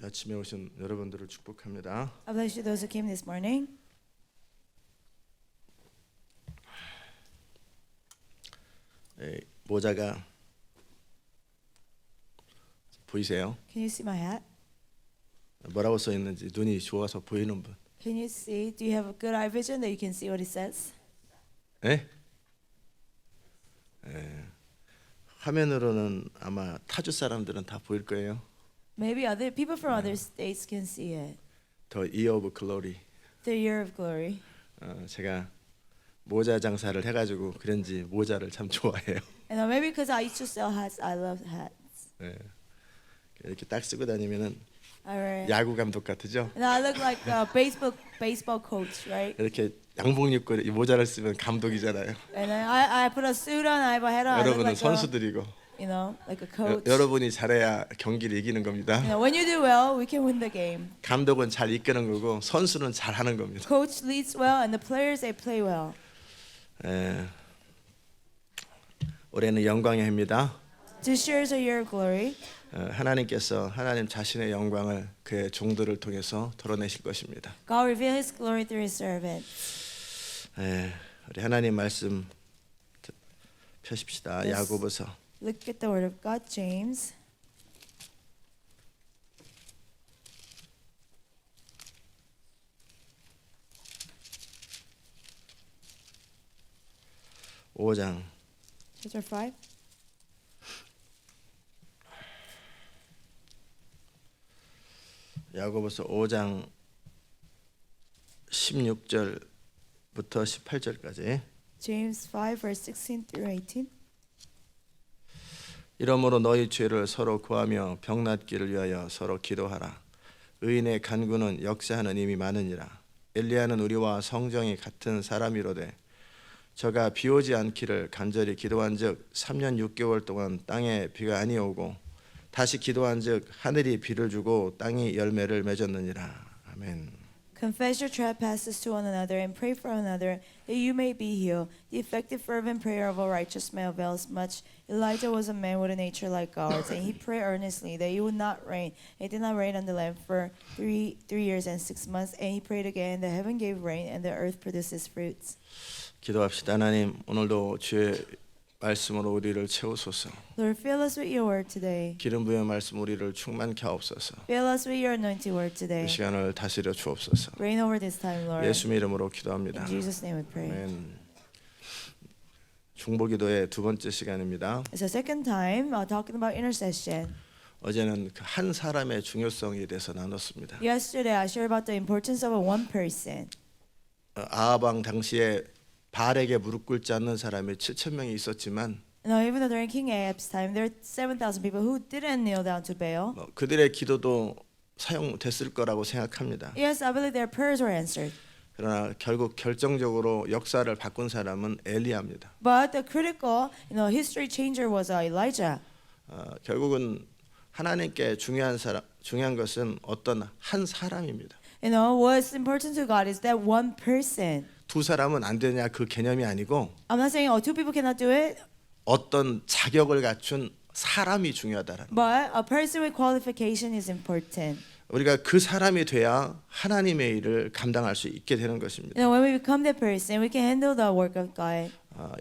아침에 오신 여러분들을 축복합니다. I bless you those who came this morning. 모자가 보이세요? Can you see my hat? 뭐라고 써 있는지 눈이 좋아서 보이는 분. Can you see? Do you have a good eye vision that you can see what it says? 예? 화면으로는 아마 타주 사람들은 다 보일 거예요. Maybe other people from other states can see it. The Year of Glory. The year of glory. 제가 모자 장사를 해가지고 그런지 모자를 참 좋아해요. And maybe because I used to sell hats, I love hats. 이렇게 딱 쓰고 다니면은 Alright. 야구 감독 같으죠? And I look like a baseball coach, right? 이렇게 양복 입고 이 모자를 쓰면 감독이잖아요. And I put a suit on, I have a hat on. I look 여러분은 like 선수들이고 like a coach. 여러분이 잘해야 경기를 이기는 겁니다. When you do well, we can win the game. 감독은 잘 이끄는 거고 선수는 잘하는 겁니다. Coach leads well, and the players they play well. 올해는 영광의 해입니다. This year is a year of glory. 하나님께서 하나님 자신의 영광을 그의 종들을 통해서 드러내실 것입니다. God reveal His glory through His servant. 우리 하나님 말씀 펴십시다. Yes. 야고보서 Look at the Word of God, James. 오장 Chapter 5. 야고보서 5장 16절부터 18절까지. James 5, verse 16 through 18. 이러므로 너희 죄를 서로 구하며 병 낫기를 위하여 서로 기도하라. 의인의 간구는 역사하는 힘이 많으니라. 엘리야는 우리와 성정이 같은 사람이로되 저가 비 오지 않기를 간절히 기도한즉 3년 6개월 동안 땅에 비가 아니오고 다시 기도한즉 하늘이 비를 주고 땅이 열매를 맺었느니라. 아멘. Confess your trespasses to one another and pray for one another that you may be healed. The effective fervent prayer of a righteous man avails much. Elijah was a man with a nature like ours, and he prayed earnestly that it would not rain. It did not rain on the land for three years and 6 months, and he prayed again, the heaven gave rain, and the earth produces fruits. 기도합시다. 하나님, 오늘도 주의 말씀으로 우리를 채우소서. Lord, fill us with your word today. 기름 부의 말씀 우리를 충만케 하옵소서. Fill us with your anointed word 이 today. 시간을 다스려 주옵소서. Reign over this time, Lord. 예수님 이름으로 기도합니다. In Jesus' name we pray. 아멘. 중보기도의 두 번째 시간입니다. It's the second time talking about intercession. 어제는 그 한 사람의 중요성에 대해서 나눴습니다. Yesterday, I shared about the importance of one person. 아합 왕 당시에 바알에게 무릎 꿇지 않는 사람이 7천 명이 있었지만 Now, even though during King Ahab's time, there are 7,000 people who didn't kneel down to Baal. 그들의 기도도 사용됐을 거라고 생각합니다. Yes, I believe their prayers were answered. 그러나 결국 결정적으로 역사를 바꾼 사람은 엘리야입니다. But the critical, history changer was Elijah. 결국은 하나님께 중요한 것은 어떤 한 사람입니다. What's important to God is that one person. 두 사람은 안 되냐 그 개념이 아니고 I'm not saying two people cannot do it, 어떤 자격을 갖춘 사람이 중요하다라는. but a person with qualification is important. 우리가 그 사람이 돼야 하나님의 일을 감당할 수 있게 되는 것입니다. When we become that person, we can handle the work of God.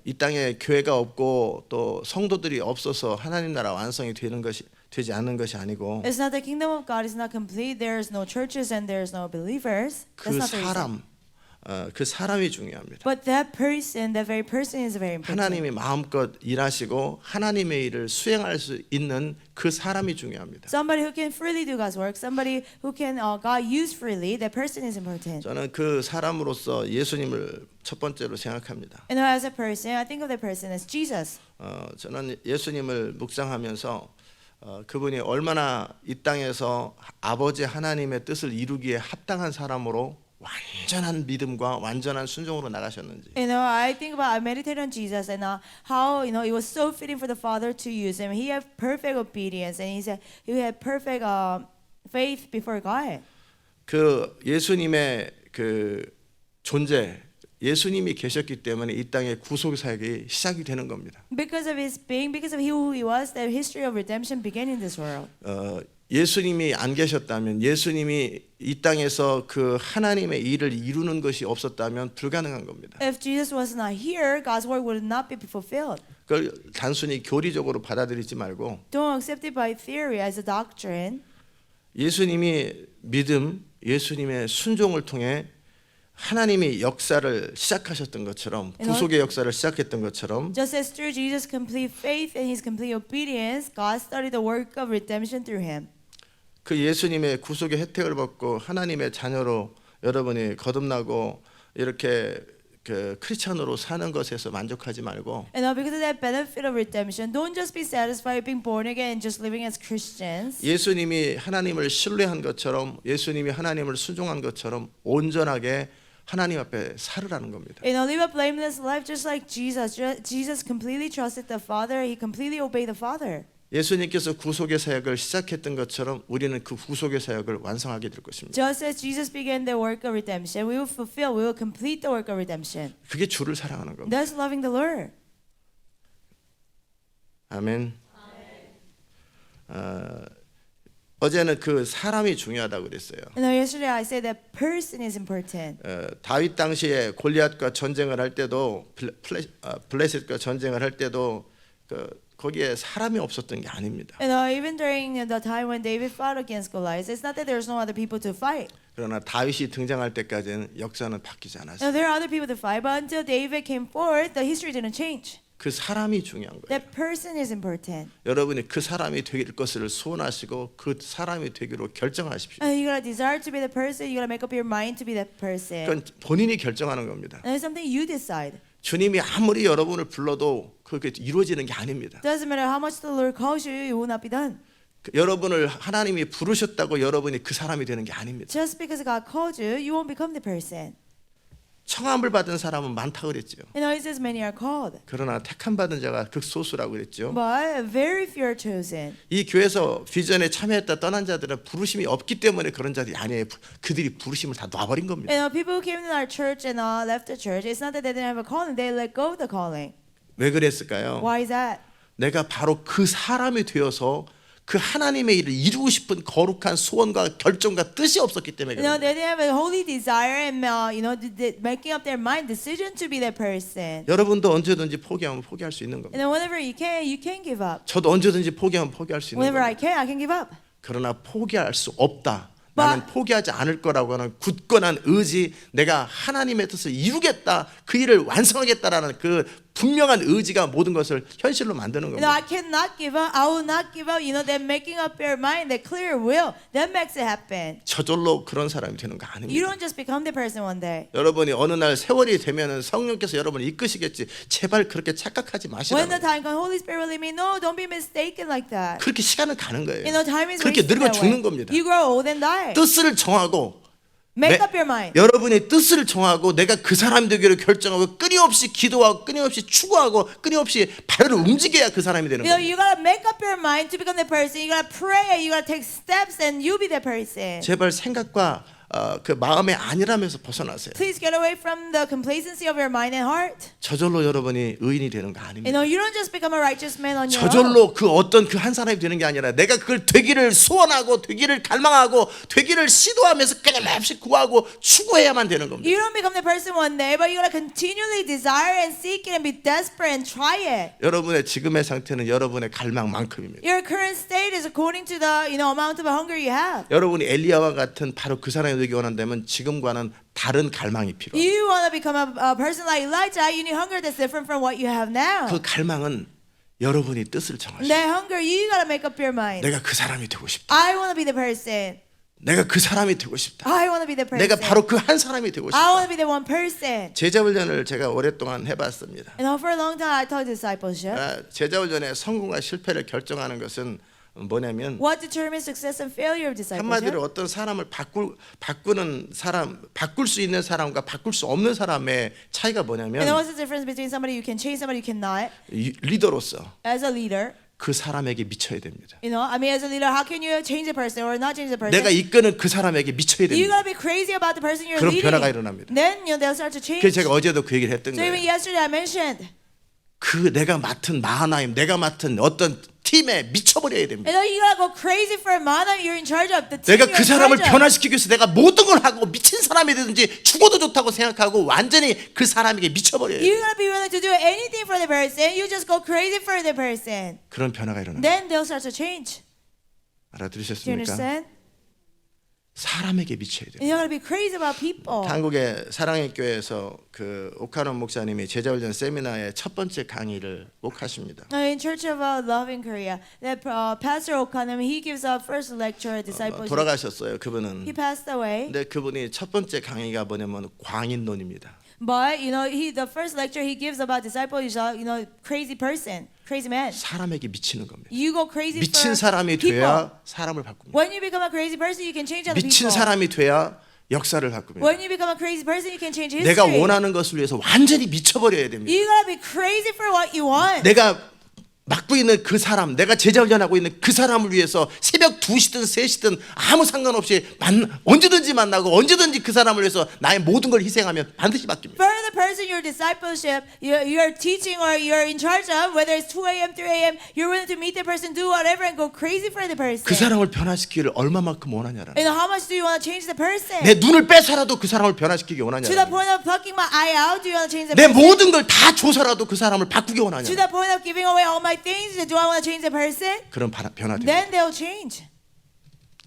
이 땅에 교회가 없고 또 성도들이 없어서 하나님 나라 완성이 되지 않는 것이 아니고 It's not the kingdom of God is not complete. There's no churches and there's no believers. 그 That's not the reason. 그 사람이 중요합니다. But that person, that very person is very important. 하나님이 마음껏 일하시고 하나님의 일을 수행할 수 있는 그 사람이 중요합니다. Somebody who can freely do God's work, somebody who can God use freely, that person is important. 저는 그 사람으로서 예수님을 첫 번째로 생각합니다. And as a person, I think of that person as Jesus. 저는 예수님을 묵상하면서 그분이 얼마나 이 땅에서 아버지 하나님의 뜻을 이루기에 합당한 사람으로 완전한 믿음과 완전한 순종으로 나가셨는지. I think about, I meditate on Jesus and how it was so fitting for the Father to use him. He had perfect obedience and he had perfect faith before God. 그 예수님의 그 존재, 예수님이 계셨기 때문에 이 땅의 구속 사역이 시작이 되는 겁니다. Because of his being, because of who he was, the history of redemption began in this world. 예수님이 안 계셨다면, 예수님이 이 땅에서 그 하나님의 일을 이루는 것이 없었다면 불가능한 겁니다. If Jesus was not here, God's word would not be fulfilled. 그걸 단순히 교리적으로 받아들이지 말고 Don't accept it by theory as a doctrine. 예수님이 믿음, 예수님의 순종을 통해 하나님이 역사를 시작하셨던 것처럼, 구속의 역사를 시작했던 것처럼 Just as through Jesus' complete faith and his complete obedience, God started the work of redemption through him. 그 예수님의 구속의 혜택을 받고 하나님의 자녀로 여러분이 거듭나고 이렇게 그 크리스천으로 사는 것에서 만족하지 말고 And now because of that benefit of redemption, don't just be satisfied being born again and just living as Christians. 예수님이 하나님을 신뢰한 것처럼, 예수님이 하나님을 순종한 것처럼 온전하게 하나님 앞에 살으라는 겁니다. You know, live a blameless life just like Jesus. Jesus completely trusted the Father. He completely obeyed the Father. 예수님께서 구속의 사역을 시작했던 것처럼 우리는 그 구속의 사역을 완성하게 될 것입니다. Just as Jesus began the work of redemption, we will complete the work of redemption. 그게 주를 사랑하는 겁니다. That's loving the Lord. 아멘. 어제는 그 사람이 중요하다고 그랬어요. You know, yesterday I said that person is important. 다윗 당시에 골리앗과 전쟁을 할 때도 블레셋과 전쟁을 할 때도 거기에 사람이 없었던 게 아닙니다. You know, even during the time when David fought against Goliath, it's not that there's no other people to fight. 그러나 다윗이 등장할 때까지는 역사는 바뀌지 Now, 않았어요. there are other people to fight, but until David came forth, the history didn't change. 그 사람이 중요한 거예요. That person is important. 여러분이 그 사람이 될 것을 소원하시고 그 사람이 되기로 결정하십시오. And you gotta desire to be the person. You gotta make up your mind to be that person. 그건 본인이 결정하는 겁니다. And it's something you decide. 주님이 아무리 여러분을 불러도 그게 이루어지는 게 아닙니다. Doesn't matter how much the Lord calls you, it will not be done. 여러분을 하나님이 부르셨다고 여러분이 그 사람이 되는 게 아닙니다. Just because God called you, you won't become the person. 청함을 받은 사람은 많다고 그랬죠. You know, it says many are called, 그러나 택함 받은 자가 극소수라고 그랬죠. but very few are chosen. 이 교회에서 비전에 참여했다 떠난 자들은 부르심이 없기 때문에 그런 자들이 아니에요. 그들이 부르심을 다 놔버린 겁니다. You know, people who came to our church and left the church, it's not that they didn't have a calling, they let go of the calling. 왜 그랬을까요? Why is that? 내가 바로 그 사람이 되어서 그 하나님의 일을 이루고 싶은 거룩한 소원과 결정과 뜻이 없었기 때문에 You know, 그래요. they didn't have a holy desire and making up their mind decision to be that person. 여러분도 언제든지 포기하면 포기할 수 있는 And 겁니다. then whenever you can give up. 저도 언제든지 포기하면 포기할 수 있는 Whenever 겁니다. I can give up. 그러나 포기할 수 없다. 나는 포기하지 않을 거라고 하는 굳건한 의지, 내가 하나님의 뜻을 이루겠다, 그 일을 완성하겠다라는 그 분명한 의지가 모든 것을 현실로 만드는 You know, I 겁니다. cannot give up. I will not give up. You know, they're making up your mind, the clear will. That makes it happen. 저절로 그런 사람이 되는 거 You 아닙니다. don't just become the person one day. 여러분이 어느 날 세월이 되면은 성령께서 여러분을 이끄시겠지. 제발 그렇게 착각하지 When 마시라는 the 거예요. time comes, Holy Spirit will lead me. No, don't be mistaken like that. 그렇게 시간은 가는 거예요. You know, time is 그렇게 wasted 늙어 that way. 죽는 겁니다. You grow old and die. 뜻을 정하고 Make up your mind. 여러분의 뜻을 정하고 내가 그 사람이 되기를 결정하고 끊임없이 기도하고 끊임없이 추구하고 끊임없이 발을 움직여야 그 사람이 되는 You know, 겁니다. you gotta make up your mind to become the person. You gotta pray. You gotta take steps, and you be the person. 제발 생각과 그 마음의 안일함에서 벗어나세요. Please get away from the complacency of your mind and heart. 저절로 여러분이 의인이 되는 거 You 아닙니다. know, you don't just become a righteous man on your own. 저절로 그 어떤 그 한 사람이 되는 게 아니라 내가 그걸 되기를 소원하고 되기를 갈망하고 되기를 시도하면서 끊임없이 구하고 추구해야만 되는 겁니다. You don't become the person one day, but you gotta continually desire and seek it and be desperate and try it. 여러분의 지금의 상태는 여러분의 갈망만큼입니다. Your current state is according to the amount of hunger you have. 여러분이 엘리야와 같은 바로 그 사람이 되기 원한다면 지금과는 다른 갈망이 필요합니다. You want to become a person like Elijah, you need hunger that's different from what you have now. 그 갈망은 여러분이 뜻을 정하시고 That hunger, you gotta make up your mind. 내가 그 사람이 되고 싶다. I want to be the person. 내가 그 사람이 되고 싶다. I want to be the person. 내가 바로 그 한 사람이 되고 I want to 싶다. be the one person. 제자훈련을 제가 오랫동안 해봤습니다. You know, for a long time I taught discipleship. 제자훈련의 성공과 실패를 결정하는 것은 뭐냐면 What determines success and failure of discipleship? 한마디로 어떤 사람을 바꾸는 사람, 바꿀 수 있는 사람과 바꿀 수 없는 사람의 차이가 And 뭐냐면 what's the difference between somebody you can change, somebody you cannot? 리더로서 As a leader, 그 사람에게 미쳐야 됩니다. you know, I mean, as a leader, how can you change a person or not change a person? 내가 이끄는 그 사람에게 미쳐야 You 됩니다. gotta be crazy about the person you're 그럼 leading. 변화가 일어납니다. Then they'll start to change. 그래서 제가 어제도 그 얘기를 했던 So even 거예요. yesterday I mentioned, 그 내가 맡은 마하나임, 내가 맡은 어떤 팀에 미쳐버려야 됩니다. You know, you gotta go crazy for a man that you're in charge of. The team 내가 you're 그 in 사람을 charge of. 변화시키기 위해서 내가 모든 걸 하고 미친 사람이 되든지 죽어도 좋다고 생각하고 완전히 그 사람에게 미쳐버려야 You 돼요. gotta be willing to do anything for the person. You just go crazy for the person. 그런 변화가 일어나요. Then they'll start to change. Do you 알아들으셨습니까? understand? 사람에게 미쳐야 돼요. And you gotta be crazy about people. 한국의 사랑의 교회에서 그 오카노 목사님이 제자훈련 세미나의 첫 번째 강의를 꼭 하십니다. In Church of Love in Korea, that Pastor Okanem, he gives a first lecture, discipleship. 돌아가셨어요. 그분은. He passed away. 근데 그분이 첫 번째 강의가 뭐냐면 광인론입니다. But you know, the first lecture he gives about discipleship, you know, crazy person, crazy man. 사람에게 미치는 겁니다. You go crazy 미친 for 사람이 people. 돼야 사람을 바꿉니다. When you become a crazy person, you can change other 미친 people. 사람이 돼야 역사를 바꿉니다. When you become a crazy person, you can change history. 내가 원하는 것을 위해서 완전히 미쳐버려야 됩니다. You gotta be crazy for what you want. 내가 맡고 있는 그 사람, 내가 제자훈련하고 있는 그 사람을 위해서 새벽 2시든 3시든 아무 상관없이 언제든지 만나고 언제든지 그 사람을 위해서 나의 모든 걸 희생하면 반드시 바뀝니다. For the person you're discipleship, you're teaching or you're in charge of, whether it's 2 a.m., 3 a.m., you're willing to meet the person, do whatever, and go crazy for the person. 그 사람을 변화시키기를 얼마만큼 원하냐라는 And how much do you want to change the person? 내 눈을 빼서라도 그 사람을 변화시키기 To the 원하냐라는 point of plucking my eye out, do you want to change the 내 person? 모든 걸 다 줘서라도 그 사람을 바꾸기 To 원하냐 the point of giving away all my things, do I want to change the person? 그런 변화됩니다. Then they'll change.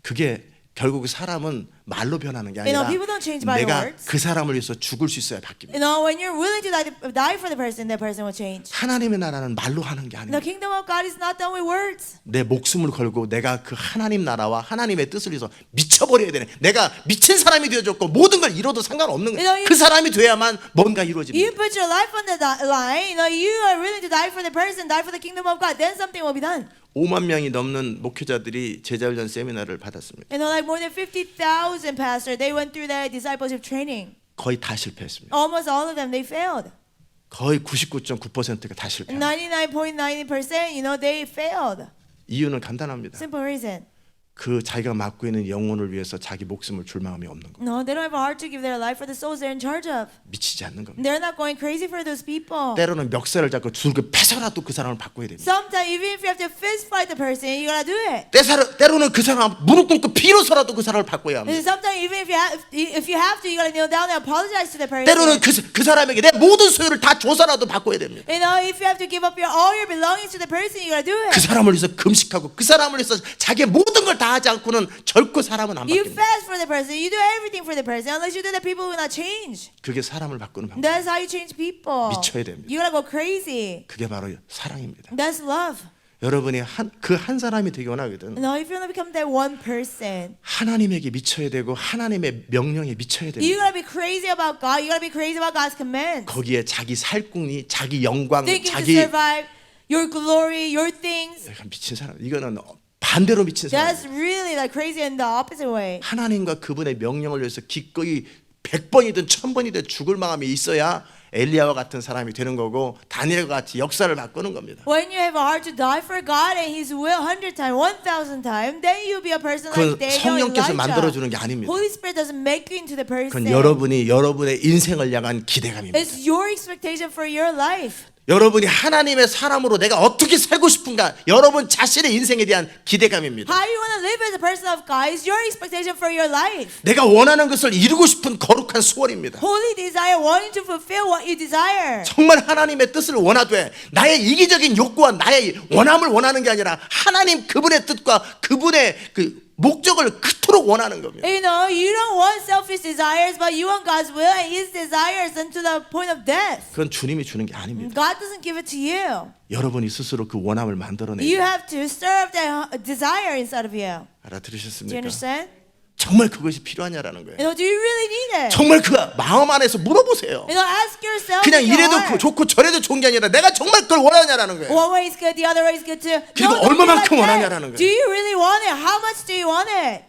그게 결국 사람은 말로 변하는 게 You know, 아니라 people don't change by 내가 words. 그 사람을 위해서 죽을 수 있어야 바뀝니다. You know, when you're willing to die for the person will change. 하나님의 나라는 말로 하는 게 The 아닙니다. kingdom of God is not done with words. 내 목숨을 걸고 내가 그 하나님 나라와 하나님의 뜻을 위해서 미쳐버려야 되네. 내가 미친 사람이 되어줬고 모든 걸 잃어도 상관없는 거예요. 그 사람이 돼야만 뭔가 You 이루어집니다. put your life on the line. You know, you are willing to die for the person, die for the kingdom of God. Then something will be done. 5만 명이 넘는 목회자들이 제자훈련 세미나를 받았습니다. You know, like more than 50,000 pastors, they went through the discipleship training. 거의 다 실패했습니다. Almost all of them, they failed. 거의 99.9%가 다 실패합니다. 99.9%, you know, they failed. 이유는 간단합니다. Simple reason. 그 자기가 맡고 있는 영혼을 위해서 자기 목숨을 줄 마음이 없는 겁니다. No, they don't have a heart to give their life for the souls they're in charge of. 미치지 않는 겁니다. They're not going crazy for those people. 때로는 멱살을 잡고 줄을 패서라도 그 사람을 바꿔야 됩니다. Sometimes, even if you have to fist fight the person, you gotta do it. 때로는 그 사람 무릎 꿇고 비로소라도 그 사람을 바꿔야 And 합니다. sometimes, even if you have to, you gotta kneel down and apologize to the person. 때로는 그 사람에게 내 모든 소유를 다 줘서라도 바꿔야 됩니다. You know, if you have to give up all your belongings to the person, you gotta do 그 it. 사람을 위해서 금식하고 그 사람을 위해서 자기의 모든 걸 다 하지 않고는 결코 사람은 안 You 바뀝니다. fast for the person. You do everything for the person. Unless you do that, people will not change. 그게 사람을 바꾸는 방법. That's how you change people. 미쳐야 됩니다. You gotta go crazy. 그게 바로 사랑입니다. That's love. 여러분이 그 한 사람이 되기 원하거든. No, if you want to become that one person, 하나님에게 미쳐야 되고 하나님의 명령에 미쳐야 you 됩니다. gotta be crazy about God. You gotta be crazy about God's commands. 거기에 자기 살궁리, 자기 영광, Thinking to 자기 survive your glory, your things. 내가 미친 사람. 이거는 반대로 미친 사람. That's really like crazy in the opposite way. 하나님과 그분의 명령을 위해서 기꺼이 100번이든 1000번이든 죽을 마음이 있어야 엘리야와 같은 사람이 되는 거고 다니엘과 같이 역사를 바꾸는 겁니다. When you have a heart to die for God and His will 100 times, 1,000 times, then you'll be a person 그건 like Daniel, 성령께서 만들어 Elijah. 주는 게 아닙니다. Holy Spirit doesn't make you into the person. 그건 여러분의 인생을 향한 기대감입니다. It's your expectation for your life. 여러분이 하나님의 사람으로 내가 어떻게 살고 싶은가 여러분 자신의 인생에 대한 기대감입니다. How you want to live as a person of God is your expectation for your life. 내가 원하는 것을 이루고 싶은 거룩한 소원입니다. Holy desire, wanting to fulfill what you desire. 정말 하나님의 뜻을 원하되 나의 이기적인 욕구와 나의 원함을 원하는 게 아니라 하나님 그분의 뜻과 그분의 그 목적을 그토록 원하는 겁니다. You know, you don't want selfish desires, but you want God's will and His desires unto the point of death. 그건 주님이 주는 게 아닙니다. God doesn't give it to you. 여러분이 스스로 그 원함을 만들어내야 You 돼요. have to stir up that desire inside of you. Do you 알아들으셨습니까? understand? 정말 그것이 필요하냐라는 거예요. You know, do you really need it? 정말 그 마음 안에서 물어보세요. You know, ask yourself. 그냥 in your 이래도 heart. 좋고 저래도 좋은 게 아니라 내가 정말 그걸 원하냐라는 거예요. One way is good, the other way is good too. 그리고 No, don't be 얼마만큼 like that. 원하냐라는 거예요. Do you really want it? How much do you want it?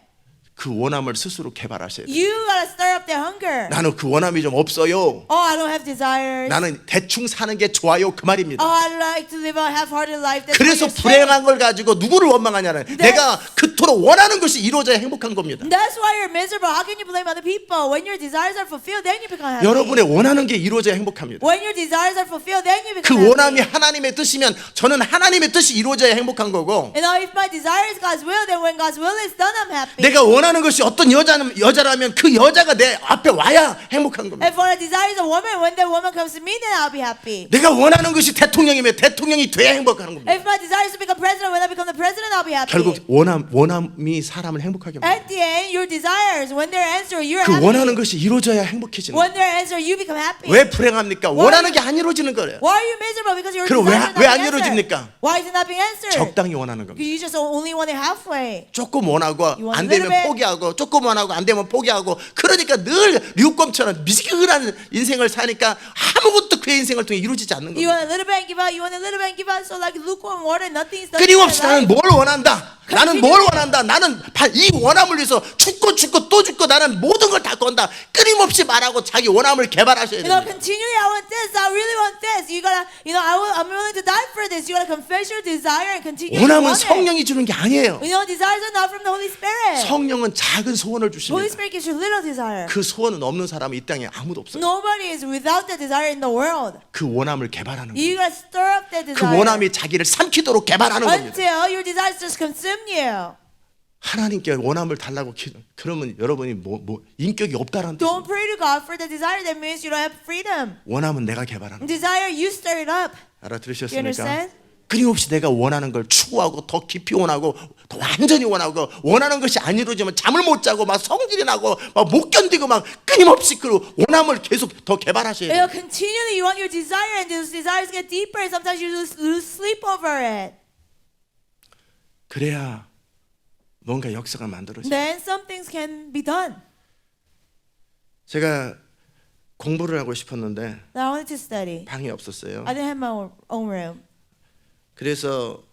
그 원함을 스스로 개발하셔야 돼요. You gotta stir up the hunger. 나는 그 원함이 좀 없어요. Oh, I don't have desires. 나는 대충 사는 게 좋아요. 그 말입니다. Oh, I like to live a half-hearted life. That's 그래서 what you're saying. 불행한 걸 가지고 누구를 원망하냐는 내가 그토록 원하는 것이 이루어져야 행복한 겁니다. That's why you're miserable. How can you blame other people? When your desires are fulfilled, then you become happy. 여러분의 원하는 게 이루어져야 행복합니다. When your desires are fulfilled, then you 그 become 원함이 happy. 하나님의 뜻이면 저는 하나님의 뜻이 이루어져야 행복한 거고, And now if my desire is God's will, then when God's will is done, I'm happy. 내가 원하는 것이 어떤 여자라면 그 여자가 내 앞에 와야 행복한 겁니다. If what I desire is a woman, when that woman comes to me, then I'll be happy. 내가 원하는 것이 대통령이면 대통령이 돼야 행복한 겁니다. If my desire is to become president, when I become the president, I'll be happy. 결국 원함이 사람을 행복하게 합니다. At the end, your desires, when they're answered, you're 그 happy. 원하는 것이 이루어져야 행복해지는 거예요. When they're answered, you become happy. 왜 불행합니까? 원하는 게 안 이루어지는 거예요. Why are you miserable? Because your 그럼 desires are 왜 not 안 being answered. 이루어집니까? Why is it not being answered? 적당히 원하는 겁니다. You just only want it halfway. 조금 원하고 You want 안 a little 되면 bit. 포기하고, 조금 원하고 안 되면 포기하고, 그러니까 늘 류껌처럼 미지근한 인생을 사니까 아무것도 그의 인생을 통해 이루어지지 않는 You 겁니다. want a little bit and give out. You want a little bit and give out. So like lukewarm water, nothing is done. 끊임없이 나는 뭘 원한다. 나는 뭘 원한다. 나는 이 원함을 위해서 죽고 또 죽고 나는 모든 걸 다 건다. 끊임없이 말하고 자기 원함을 개발하셔야 You know, 됩니다. continually, I want this. I really want this. You gotta, I'm willing to die for this. You gotta confess your desire and continue to 원함은 want it. 성령이 주는 게 아니에요. You know, desires are not from the Holy Spirit. 성령은 작은 소원을 Holy 주십니다. Spirit gives you little desire. 그 소원은 없는 사람이 이 땅에 아무도 없어요. Nobody is without the desire in the world. 그 원함을 개발하는 거예요. You gotta stir up the 그 desire 원함이 자기를 삼키도록 개발하는 겁니다. until your desires just consume you. 하나님께 원함을 달라고 그러면 여러분이 인격이 없다라는 뜻이에요. Don't pray to God for the desire. That means you don't have freedom. 원함은 내가 개발하는 거예요. Desire, you stir it up. You 알아들으셨습니까? understand? 끊임없이 내가 원하는 걸 추구하고 더 깊이 원하고 더 완전히 원하고, 원하는 것이 안 이루어지면 잠을 못 자고 막 성질이 나고 막 못 견디고 막 끊임없이 그 원함을 계속 더 개발하셔야 You know, 돼요. continually you want your desire, and those desires get deeper. And sometimes you lose sleep over it. 그래야 뭔가 역사가 만들어져요. Then some things can be done. 제가 공부를 하고 싶었는데 Now I wanted to study. 방이 없었어요. I didn't have my own room. 그래서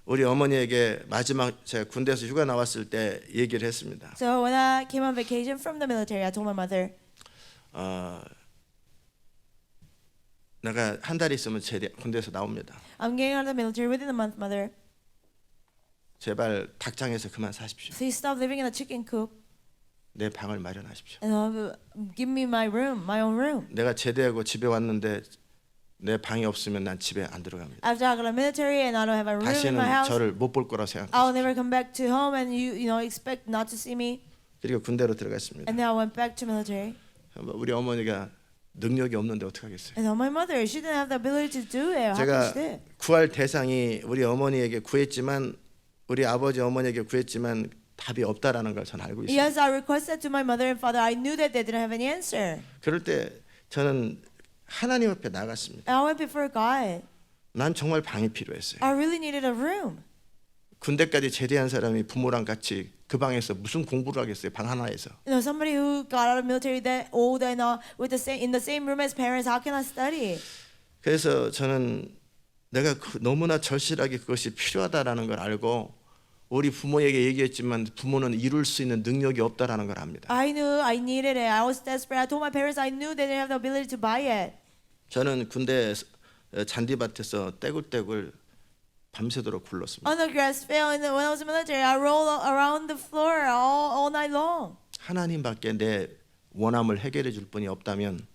우리 어머니에게 마지막 제가 군대에서 휴가 나왔을 때 얘기를 했습니다. So when I came on vacation from the military, I told my mother, 내가 한 달 있으면 군대에서 나옵니다. I'm getting out of the military within a month, mother. 제발 닭장에서 그만 사십시오. Please stop living in a chicken coop 내 방을 마련하십시오. and give me my room, my own room. 내가 제대하고 집에 왔는데 내 방이 없으면 난 집에 안 들어갑니다. After I got out of the military and I don't have a room in my 다시는 house, 저를 못 볼 거라 I'll 생각했어요. never come back to home, and you know expect not to see me. 그리고 군대로 들어갔습니다. And then I went back to military. 우리 어머니가 능력이 없는데 어떡하겠어요. And my mother, she didn't have the ability to do it. How could 제가 she do it? 구할 대상이 우리 어머니에게 구했지만, 우리 아버지 어머니에게 구했지만 답이 없다라는 걸 저는 알고 있어요. Yes, I requested to my mother and father. I knew that they didn't have any answer. 그럴 때 저는 하나님 앞에 나갔습니다. And I went before God. 난 정말 방이 필요했어요. I really needed a room. 군대까지 제대한 사람이 부모랑 같이 그 방에서 무슨 공부를 하겠어요? 방 하나에서. You know, somebody who got out of military that old and with the same in the same room as parents, how can I study? 그래서 저는 내가 너무나 절실하게 그것이 필요하다라는 걸 알고, 우리 부모에게 얘기했지만 부모는 이룰 수 있는 능력이 없다라는 걸 압니다. I knew I needed it. I was desperate. I told my parents I knew they didn't have the ability to buy it. 저는 군대 잔디밭에서 떼굴떼굴 밤새도록 굴렀습니다. On the grass field, and when I was in the military, I rolled around the floor all night long. 하나님밖에 내 원함을 해결해 줄 분이 없다면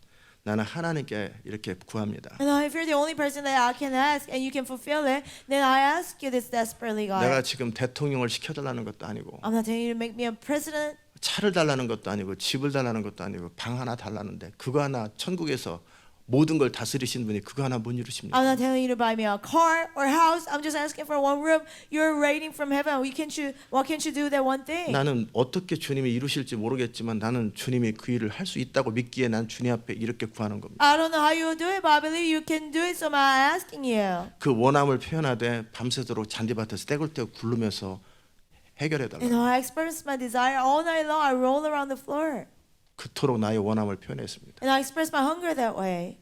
나는 하나님께 이렇게 구합니다. And if you're the only person that I can ask and you can fulfill it, then I ask you this desperately, God. 내가 지금 대통령을 시켜달라는 것도 아니고, I'm not telling you to make me a president. 차를 달라는 것도 아니고, 집을 달라는 것도 아니고, 방 하나 달라는데 그거 하나 천국에서 모든 걸 다스리신 분이 그거 하나 못 이루십니까? I'm not telling you to buy me a car or house. I'm just asking for one room. You're reigning from heaven. What can't you do that one thing? 나는 어떻게 주님이 이루실지 모르겠지만 나는 주님이 그 일을 할 수 있다고 믿기에 난 주님 앞에 이렇게 구하는 겁니다. I don't know how you will do it, but I believe you can do it. So I'm asking you. 그 원함을 표현하되 밤새도록 잔디밭에서 떼굴떼굴 굴르면서 해결해달라. You know, I expressed my desire all night long. I roll around the floor. 그토록 나의 원함을 표현했습니다. And I expressed my hunger that way.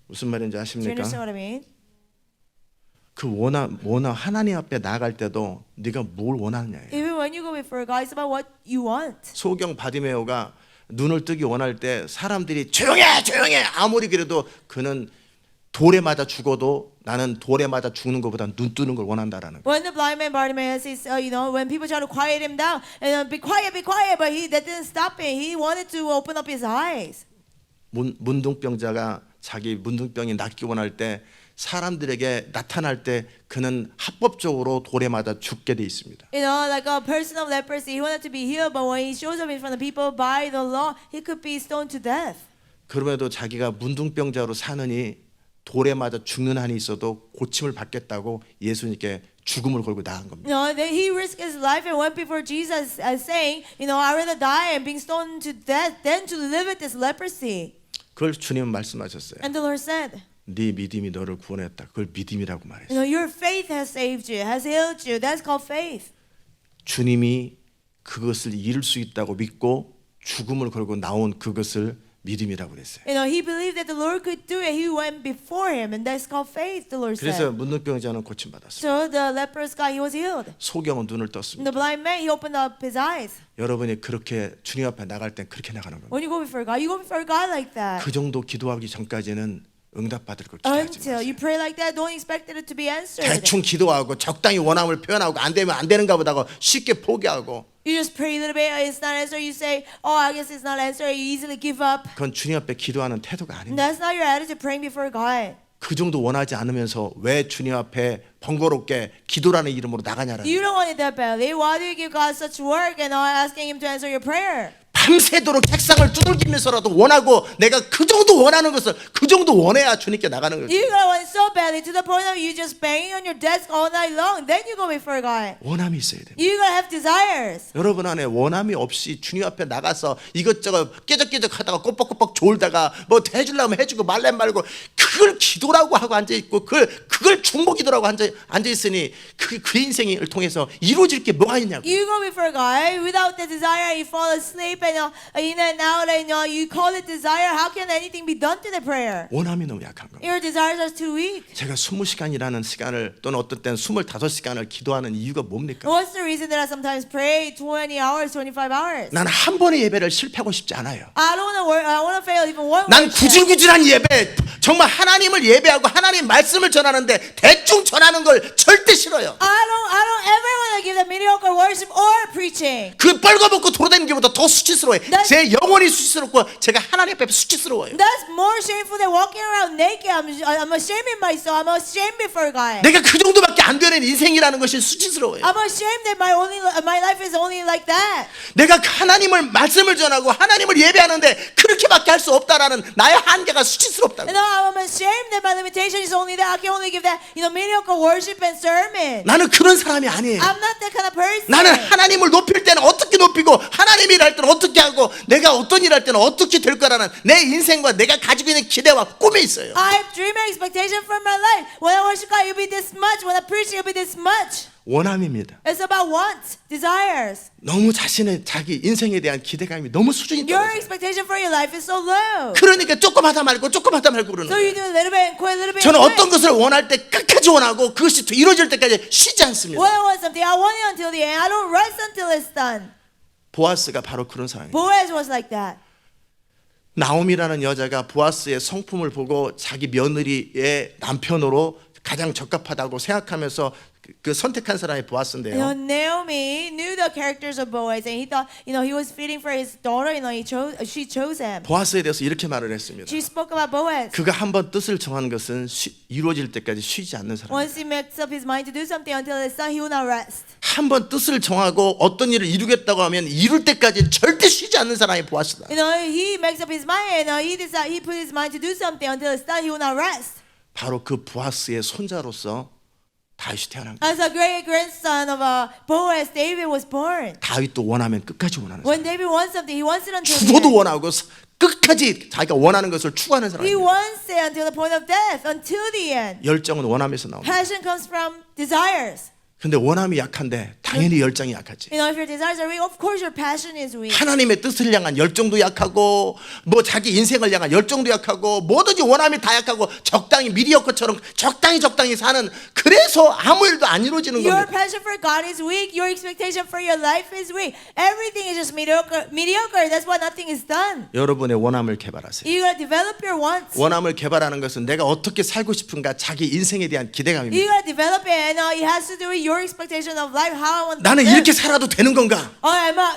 무슨 말인지 Do you 아십니까? understand what I mean? 그 원하 하나님 앞에 나아갈 때도 네가 뭘 원하느냐예요. Even when you go before God, it's about what you want. 소경 바디메오가 눈을 뜨기 원할 때 사람들이 조용해 조용해 아무리 그래도 그는 돌에 맞아 죽어도 나는 돌에 맞아 죽는 것보다 눈 뜨는 걸 원한다라는 거예요. When the blind man Bartimaeus is, when people try to quiet him down and be quiet, but that didn't stop him. He wanted to open up his eyes. 문둥병자가 자기 문둥병이 낫기 원할 때 사람들에게 나타날 때 그는 합법적으로 돌에 맞아 죽게 돼 있습니다. Like a person of leprosy, he wanted to be healed, but when he shows up in front of people by the law, he could be stoned to death. 그럼에도 자기가 문둥병자로 사느니 돌에 맞아 죽는 한이 있어도 고침을 받겠다고 예수님께 죽음을 걸고 나간 겁니다. He risked his life and went before Jesus as saying, I'd rather die and being stoned to death than to live with this leprosy. 그걸 주님은 말씀하셨어요. And the Lord said, 네 믿음이 너를 구원했다. 그걸 믿음이라고 말했어요. your faith has saved you, has healed you. That's called faith. 주님이 그것을 이룰 수 있다고 믿고 죽음을 걸고 나온 그것을 믿음이라고 그랬어요. He believed that the Lord could do it. He went before him, and that's called faith, the Lord 그래서 said. 문둥병자는 고침받았어요. So the leprous guy, he was healed. 소경은 눈을 And 떴습니다. the blind man, he opened up his eyes. 여러분이 그렇게 주님 앞에 나갈 땐 그렇게 나가는 겁니다. When you go before God, you go before God like that. 그 정도 기도하기 전까지는 응답받을 걸 기대하지 Until you 마세요. pray like that, don't expect it to be answered. 대충 기도하고 적당히 원함을 표현하고 안 되면 안 되는가 보다고 쉽게 포기하고 You just pray a little bit, it's not answered. You say, I guess it's not answered. You easily give up. 그건 주님 앞에 기도하는 태도가 아닙니다. That's not your attitude praying before God. 그 정도 원하지 않으면서 왜 주님 앞에 번거롭게 기도라는 이름으로 나가냐라는 You don't want it that badly. Why do you give God such work and not asking Him to answer your prayer? 밤새도록 책상을 두들기면서라도 원하고 내가 그 정도 원하는 것을 그 정도 원해야 주님께 나가는 거예요. You gotta want it so badly to the point of you just banging on your desk all night long. Then you go before God. 원함이 있어야 됩니다. You gotta have desires. 여러분 안에 원함이 없이 주님 앞에 나가서 이것저것 깨적깨적 하다가 꼬뻑꼬뻑 졸다가 뭐 해주려면 해주고 말래 말고 그걸 기도라고 하고 앉아있고 그걸 중보 기도라고 앉아있으니 그 인생을 통해서 이루어질 게 뭐가 있냐고. You go before God without the desire. You fall asleep and in and out and you call it desire. How can anything be done to the prayer? 원함이 너무 약한 겁니다. Your desires are too weak. 제가 20시간이라는 시간을 또는 어떤 때는 25시간을 기도하는 이유가 뭡니까? What's the reason that I sometimes pray 20 hours, 25 hours? 나는 한 번의 예배를 실패하고 싶지 않아요. I don't want to work. I want to fail even one. 난 worship. 구질구질한 예배, 정말 하나님을 예배하고 하나님 말씀을 전하는데 대충 전하는 걸 절대 싫어요. I don't ever want to give the mediocre worship or preaching. 그 뻘거벗고 돌아다니는 것보다 더 수치스러워요. 난- 제 영혼이 수치스럽고 제가 하나님 앞에 수치스러워요. That's more shameful than walking around naked. I'm ashamed of myself. I'm ashamed before God. 내가 그 정도밖에 안 되는 인생이라는 것이 수치스러워요. I'm ashamed that my life is only like that. 내가 하나님을 말씀을 전하고 하나님을 예배하는데 그렇게밖에 할 수 없다라는 나의 한계가 수치스럽다고. And I'm ashamed that my limitation is only that I can only give that mediocre worship and sermon. 나는 그런 사람이 아니에요. I'm not that kind of person. 나는 하나님을 높일 때는 어떻게 높이고 하나님 일할 때는 어떻게 하고 내가 어떤 일 할 때는 어떻게 될 거라는 내 인생과 내가 가지고 있는 기대와 꿈이 있어요. I have dream and expectation for my life. When I worship God, it'll be this much. When I preach, it'll be this much. 원함입니다. It's about wants, desires. 너무 자기 인생에 대한 기대감이 너무 수준이 Your 떨어져요. expectation for your life is so low. 그러니까 조금 하다 말고 그러는 So 거예요. you do a little bit and quit, a little bit 저는 and 어떤 quit. 것을 원할 때 끝까지 원하고 그것이 이루어질 때까지 쉬지 않습니다. When I want something, I want it until the end. I don't rest until it's done. 보아스가 바로 그런 사람이에요. Boaz was like that. 나옴이라는 여자가 보아스의 성품을 보고 자기 며느리의 남편으로 가장 적합하다고 생각하면서 그 선택한 사람이 보아스인데요. Naomi knew the characters of Boaz, and he thought, he was fitting for his daughter. She chose him. 보아스에 대해서 이렇게 말을 했습니다. She spoke about Boaz. 그가 한번 뜻을 정한 것은 이루어질 때까지 쉬지 않는 사람. Once he makes up his mind to do something until it's done, he will not rest. 한번 뜻을 정하고 어떤 일을 이루겠다고 하면 이룰 때까지 절대 쉬지 않는 사람이 보아스다. He makes up his mind, and he put his mind to do something until it's done. He will not rest. 바로 그 보아스의 손자로서 다윗이 태어난 거예요. As a great grandson of Boaz, David was born. 다윗도 원하면 끝까지 원하는 사람. When David wants something, he wants it until the 죽어도 end. 원하고 끝까지 자기가 원하는 것을 추구하는 He 사람이에요. wants it until the point of death, until the end. 열정은 원함에서 나옵니다. Passion comes from desires. 근데 원함이 약한데 당연히 열정이 약하지. You know, if your desires are weak, of course your passion is weak. 하나님의 뜻을 향한 열정도 약하고 뭐 자기 인생을 향한 열정도 약하고 뭐든지 원함이 다 약하고 적당히 미디어커처럼 적당히 사는, 그래서 아무 일도 안 이루어지는 Your 겁니다. passion for God is weak. Your expectation for your life is weak. Everything is just mediocre. That's why nothing is done. 여러분의 원함을 개발하세요. You gotta develop your wants. 원함을 개발하는 것은 내가 어떻게 살고 싶은가, 자기 인생에 대한 You 기대감입니다. gotta develop it, and it has to do with your expectation of life. How I want to 나는 live. 이렇게 살아도 되는 건가?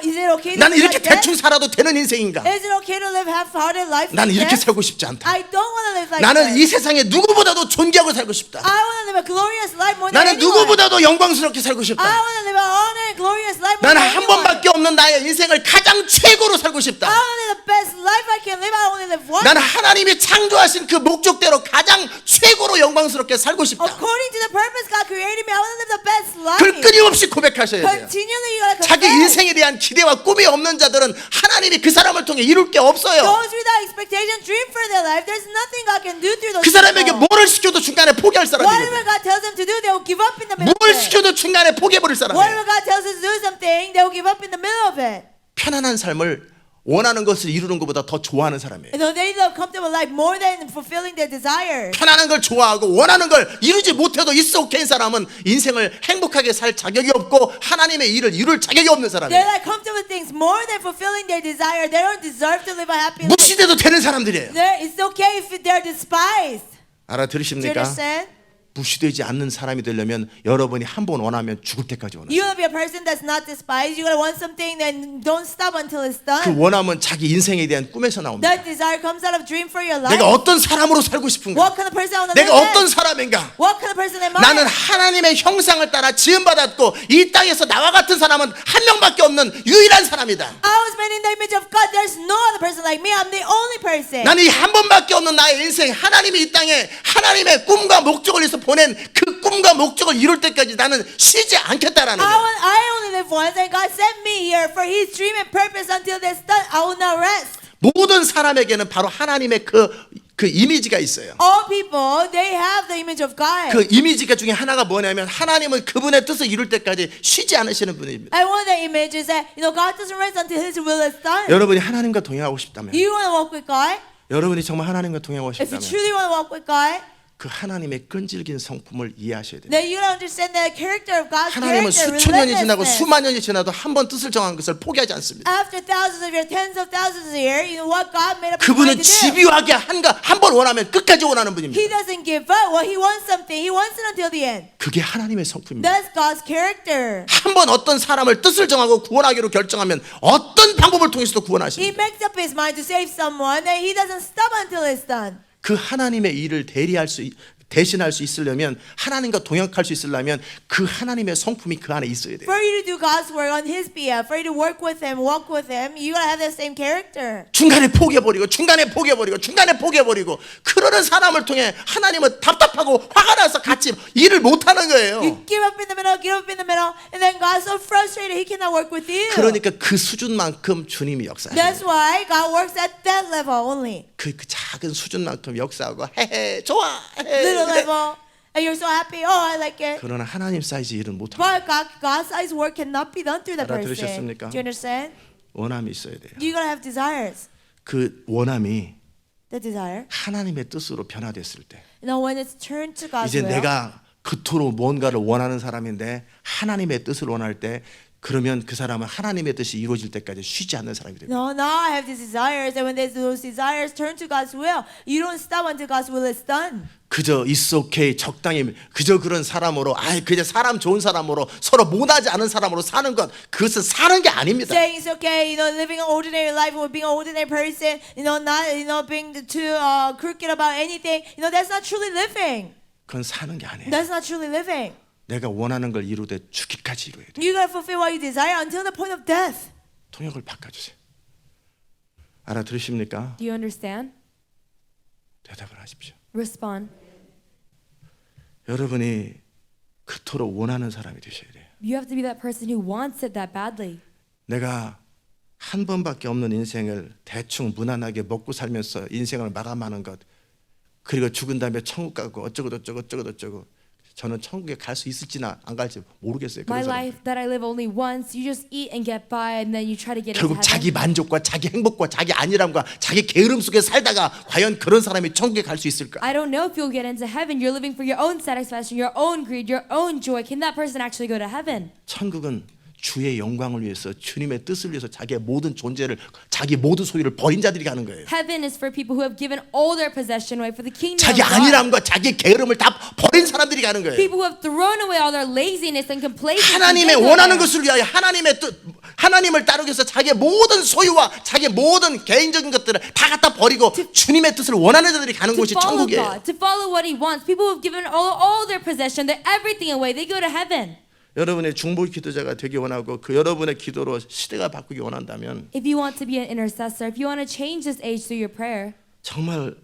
Is it okay to 나는 live 이렇게 like that? 대충 살아도 되는 인생인가? Is it okay to live half-hearted life? 나는 like 이렇게 that? 살고 싶지 않다. I don't want to live like 나는 that. 이 세상에 누구보다도 존귀하고 살고 싶다. I want to live a glorious life more than 나는 anyone. 누구보다도 영광스럽게 살고 I 싶다. want to live an honored, glorious life more 나는 than 한 anyone. 번밖에 없는 나의 인생을 가장 최고로 살고 I 싶다. want to live the best life I can live. I only live once. 나는 하나님이 창조하신 그 목적대로 가장 최고로 영광스럽게 살고 싶다. According to the purpose God created me, I want to live the best life. 그걸 끊임없이 고백하셔야 돼요. Continually, you gotta 자기 confess. 인생에 대한 기대와 꿈이 없는 자들은 하나님이 그 사람을 통해 이룰 게 없어요. Those without expectation, dream for their life. There's nothing God can do through those 그 사람에게 people. 뭐를 시켜도 중간에 포기할 Whatever 사람이거든요. God tells them to do, they will give up in the middle 뭘 of it. 시켜도 중간에 포기해버릴 사람이에요. Whatever God tells us to do something, they will give up in the middle of it. 편안한 삶을 원하는 것을 이루는 것보다 더 좋아하는 사람이에요. You know, they live a comfortable life more than fulfilling their desires. 편안한 걸 좋아하고 원하는 걸 이루지 못해도 있어 오케이인 사람은 인생을 행복하게 살 자격이 없고 하나님의 일을 이룰 자격이 없는 They're 사람이에요. like comfortable with things more than fulfilling their desire. They don't deserve to live a happy life. 무시돼도 되는 사람들이에요. It's okay if they're despised. Do you 알아들으십니까? understand? 무시되지 않는 사람이 되려면 여러분이 한 번 원하면 죽을 때까지 원하세요. You gotta be a person that's not despised. You gotta want something, then don't stop until it's 그 done. 원함은 자기 인생에 대한 꿈에서 나옵니다. That desire comes out of dream for your life. 내가 어떤 사람으로 살고 싶은가? What kind of person I want to 내가 live 어떤 as? 사람인가? What kind of person am I? 나는 하나님의 형상을 따라 지음받았고 이 땅에서 나와 같은 사람은 한 명밖에 없는 유일한 사람이다. I was made in the image of God. There's no other person like me. I'm the only person. 나는 이 한 번밖에 없는 나의 인생, 하나님이 이 땅에 하나님의 꿈과 목적을 위해서 보낸 그 꿈과 목적을 이룰 때까지 나는 쉬지 않겠다라는 거예요. I only live once, and God sent me here for His dream and purpose. Until that's done, I will not rest. 모든 사람에게는 바로 하나님의 그 이미지가 있어요. All people, they have the image of God. 그 이미지가 중에 하나가 뭐냐면 하나님은 그분의 뜻을 이룰 때까지 쉬지 않으시는 분입니다. And one of the images that God doesn't rest until His will is done. 여러분이 하나님과 동행하고 싶다면, You want to walk with God? 여러분이 정말 하나님과 동행하고 If you 싶다면 truly want to walk with God, 그 하나님의 끈질긴 성품을 이해하셔야 돼요. then you gotta understand the character of God's 하나님은 character, 수천 년이 지나고 relentlessness. 수만 년이 지나도 한 번 뜻을 정한 것을 포기하지 않습니다. After thousands of years, tens of thousands of years, you know what God made up His 그분은 mind to do. 집요하게 한 번 원하면 끝까지 원하는 분입니다. He doesn't give up. Well, He wants something. He wants it until the end. 그게 하나님의 성품입니다. That's God's character. 한 번 어떤 사람을 뜻을 정하고 구원하기로 결정하면 어떤 방법을 통해서도 He 구원하십니다. makes up His mind to save someone, and He doesn't stop until it's done. 그 하나님의 일을 대신할 수 있으려면, 하나님과 동역할 수 있으려면 그 하나님의 성품이 그 안에 있어야 돼요. For you to do God's work on His behalf, for you to work with Him, walk with Him, you gotta have that same character. 중간에 포기해버리고 그러는 사람을 통해 하나님은 답답하고 화가 나서 같이 일을 못하는 거예요. You give up in the middle, give up in the middle, and then God's so frustrated He cannot work with you. 그러니까 그 수준만큼 주님이 역사하시는 That's why God works at that level only. 그 작은 수준만큼 역사하고 헤헤 좋아 Little level, and you're so happy. Oh, I like it. 그러나 하나님 사이즈 일은 못합니다. But God's size work cannot be done through that person. 알아들으셨습니까? Do you understand? 원함이 있어야 돼요. You gotta have desires. 그 원함이 The desire. 하나님의 뜻으로 변화됐을 때, You know, when it's turned to God's 이제 will. 내가 그토록 뭔가를 원하는 사람인데 하나님의 뜻을 원할 때, 그러면 그 사람은 하나님의 뜻이 이루어질 때까지 쉬지 않는 사람이 됩니다. No, now I have these desires, and when those desires turn to God's will, you don't stop until God's will is done. 그저 it's okay, 적당히 그저 그런 사람으로, 그저 사람 좋은 사람으로, 서로 못하지 않은 사람으로 사는 것, 그것은 사는 게 아닙니다. Saying it's okay, living an ordinary life or being an ordinary person, not being too crooked about anything, that's not truly living. 그건 사는 게 아니에요. That's not truly living. 내가 원하는 걸 이루되 죽기까지 이루어야 돼. You gotta fulfill what you desire until the point of death. 통역을 바꿔주세요. 알아들으십니까? Do you understand? 대답을 하십시오. Respond. 여러분이 그토록 원하는 사람이 되셔야 돼요. You have to be that person who wants it that badly. 내가 한 번밖에 없는 인생을 대충 무난하게 먹고 살면서 인생을 마감하는 것, 그리고 죽은 다음에 천국 가고 어쩌고 저쩌고 저는 천국에 갈 수 있을지나 안 갈지 모르겠어요. My 그런 사람. life that I live only once, you just eat and get by and then you try to get into 결국 자기 heaven. 만족과 자기 행복과 자기 안일함과 자기 게으름 속에 살다가 과연 그런 사람이 천국에 갈 수 있을까? I don't know if you'll get into heaven. You're living for your own satisfaction, your own greed, your own joy. Can that person actually go to heaven? 천국은 주의 영광을 위해서 주님의 뜻을 위해서 자기의 모든 존재를 자기 모든 소유를 버린 자들이 가는 거예요. Heaven is for people who have given all their possession away for the kingdom 자기 of God. 안일함과 자기 게으름을 다 버린 사람들이 가는 거예요. People who have thrown away all their laziness and complacency. 하나님의 they go 원하는 there. 것을 위하여 하나님의 뜻, 하나님을 따르기 위해서 자기의 모든 소유와 자기의 모든 개인적인 것들을 다 갖다 버리고 주님의 뜻을 원하는 자들이 가는 To 곳이 follow 천국이에요. God, to follow what He wants. People who have given all their possession, their everything away, they go to heaven. 여러분의 중보 기도자가 되기 원하고 그 여러분의 기도로 시대가 바꾸기 원한다면 If you want to be an intercessor, if you want to change this age through your prayer, 정말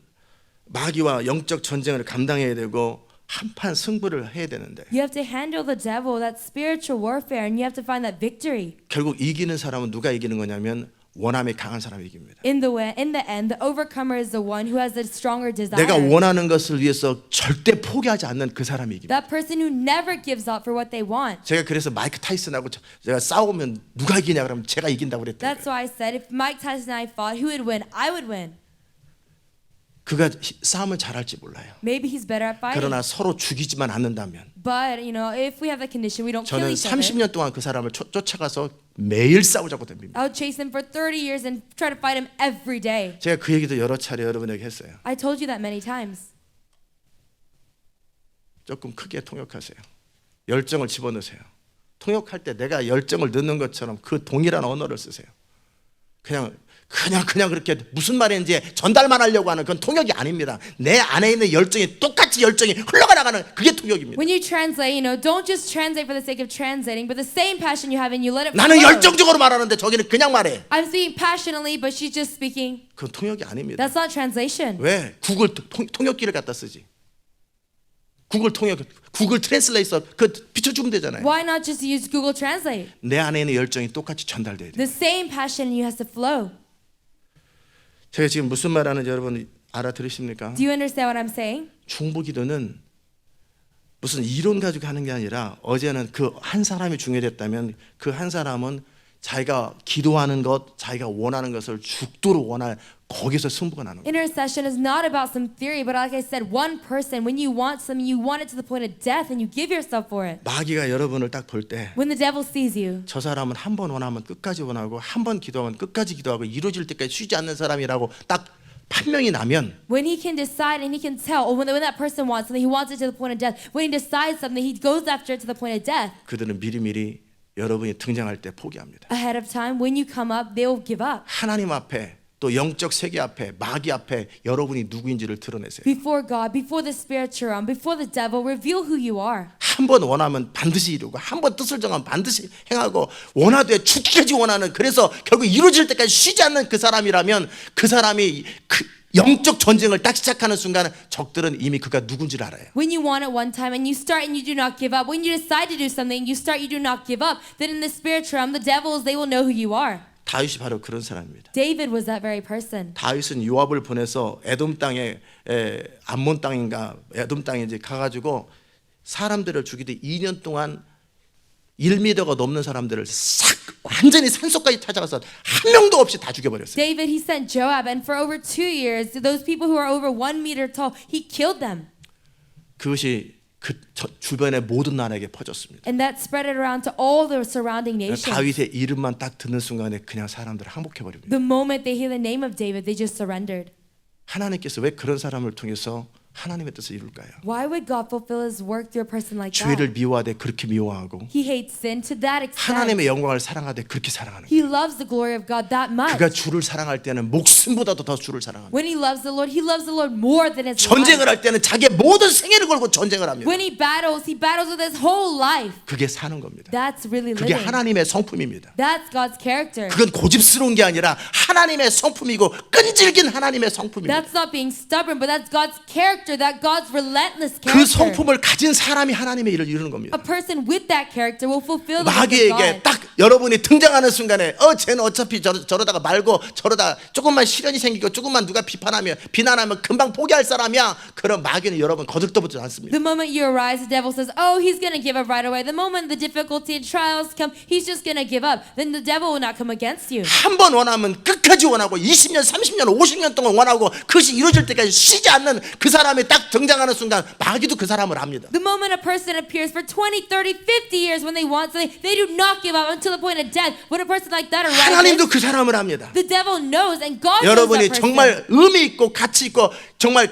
마귀와 영적 전쟁을 감당해야 되고 한판 승부를 해야 되는데 you have to handle the devil, that spiritual warfare, and you have to find that victory. 결국 이기는 사람은 누가 이기는 거냐면 원함이 강한 사람이 이깁니다. In the end, the overcomer is the one who has the stronger desire. 내가 원하는 것을 위해서 절대 포기하지 않는 그 사람이 이깁니다. That person who never gives up for what they want. 제가 그래서 마이크 타이슨하고 제가 싸우면 누가 이기냐 그러면 제가 이긴다고 그랬대요. That's why I said if Mike Tyson and I fought, who would win? I would win. 그가 싸움을 잘할지 몰라요. Maybe he's better at fighting. 그러나 서로 죽이지만 않는다면 But you know, if we have that condition, we don't kill 저는 each other. 30년 동안 그 사람을 쫓아가서 매일 싸우자고 됩니다. I would chase him for 30 years and try to fight him every day. 제가 그 얘기도 여러 차례 여러분에게 했어요. I told you that many times. 조금 크게 통역하세요. 열정을 집어넣으세요. 통역할 때 내가 열정을 넣는 것처럼 그 동일한 언어를 쓰세요. 그냥 그렇게 무슨 말인지 전달만 하려고 하는 그건 통역이 아닙니다. 내 안에 있는 열정이 똑같이 열정이 흘러가 나가는 그게 통역입니다. When you translate, you know, don't just translate for the sake of translating, but the same passion you have and you let it 나는 flow. 열정적으로 말하는데 저기는 그냥 말해. I'm speaking passionately, but she's just speaking. 그건 통역이 아닙니다. That's not translation. 왜? 구글 통역기를 갖다 쓰지. 구글 트랜슬레이터 그 비춰주면 되잖아요. Why not just use Google Translate? 내 안에 있는 열정이 똑같이 전달돼야 돼. The same passion in you has to flow. 제가 지금 무슨 말하는지 여러분 알아들으십니까? Do you understand what I'm saying? 중보기도는 무슨 이론 가지고 하는 게 아니라 어제는 그 한 사람이 중요했다면 그 한 사람은 자기가 기도하는 것, 자기가 원하는 것을 죽도록 원할 거기서 승부가 나는 거예요. Intercession is not about some theory, but like I said, one person, when you want something, you want it to the point of death and you give yourself for it. 마귀가 여러분을 딱 볼 때 When the devil sees you, 저 사람은 한 번 원하면 끝까지 원하고 한 번 기도하면 끝까지 기도하고 이루어질 때까지 쉬지 않는 사람이라고 딱 판명이 나면 when he can decide and he can tell, or when that person wants something, he wants it to the point of death. When he decides something, he goes after it to the point of death. 그들은 미리미리 여러분이 등장할 때 포기합니다. Ahead of time, when you come up, they will give up. 하나님 앞에 또 영적 세계 앞에 마귀 앞에 여러분이 누구인지를 드러내세요. Before God, before the spiritual realm, before the devil, reveal who you are. 한 번 원하면 반드시 이루고 한 번 뜻을 정하면 반드시 행하고 원하되 죽기까지 원하는 그래서 결국 이루어질 때까지 쉬지 않는 그 사람이라면 그 사람이 그 영적 전쟁을 딱 시작하는 순간 적들은 이미 그가 누군지를 알아요. When you want it one time and you start and you do not give up, when you decide to do something, you start, you do not give up, then in the spiritual realm, the devils, they will know who you are. 다윗이 바로 그런 사람입니다. David was that very person. 다윗은 요압을 보내서 에돔 땅에 암몬 땅인가 에돔 땅에 이제 가가지고 사람들을 죽이되 2년 동안 1미터가 넘는 사람들을 싹 완전히 산속까지 찾아가서 한 명도 없이 다 죽여버렸어요. David, he sent Joab, and for over 2 years, those people who are over 1 meter tall, he killed them. 그것이 그 주변의 모든 나라에게 퍼졌습니다. And that spread it around to all the surrounding nations. 다윗의 이름만 딱 듣는 순간에 그냥 사람들을 항복해 버립니다. The moment they hear the name of David, they just surrendered. 하나님께서 왜 그런 사람을 통해서 하나님의 뜻을 이룰까요? Why would God fulfill His work through a person like 죄를 that? 미워하되 그렇게 미워하고 He hates sin to that extent. 하나님의 영광을 사랑하되 그렇게 사랑하는 거예요. He loves the glory of God that much. 그가 주를 사랑할 때는 목숨보다도 더 주를 사랑합니다. When he loves the Lord more than his 전쟁을 life. 할 때는 자기의 모든 생애를 걸고 전쟁을 합니다. When he battles with his whole life. 그게 사는 겁니다. That's really 그게 living. 하나님의 성품입니다. That's God's character. 그건 고집스러운 게 아니라 하나님의 성품이고 끈질긴 하나님의 성품입니다. That's not being stubborn, but that's God's character. character, that God's relentless 그 character. 성품을 가진 사람이 하나님의 일을 이루는 겁니다. A person with that character will fulfill the will of 마귀에게 God. 딱 여러분이 등장하는 순간에 쟤는 어차피 저러다가 말고 저러다 조금만 시련이 생기고 조금만 누가 비난하면 금방 포기할 사람이야. 그럼 마귀는 여러분 거들떠보지 않습니다. The moment you arise, the devil says, "Oh, he's going to give up right away." The moment the difficulty and trials come, he's just going to give up. Then the devil will not come against you. 한 번 원하면 끝까지 원하고 20년, 30년, 50년 동안 원하고 그것이 이루어질 때까지 쉬지 않는 그 사람이 딱 등장하는 순간 마귀도 그 사람을 압니다. The moment a person appears for 20, 30, 50 years when they want something, they do not give up until the point of death. When a person like that 하나님도 arises, 그 사람을 압니다. the devil knows and God knows 여러분이 that person. 정말 의미 있고 가치 있고 정말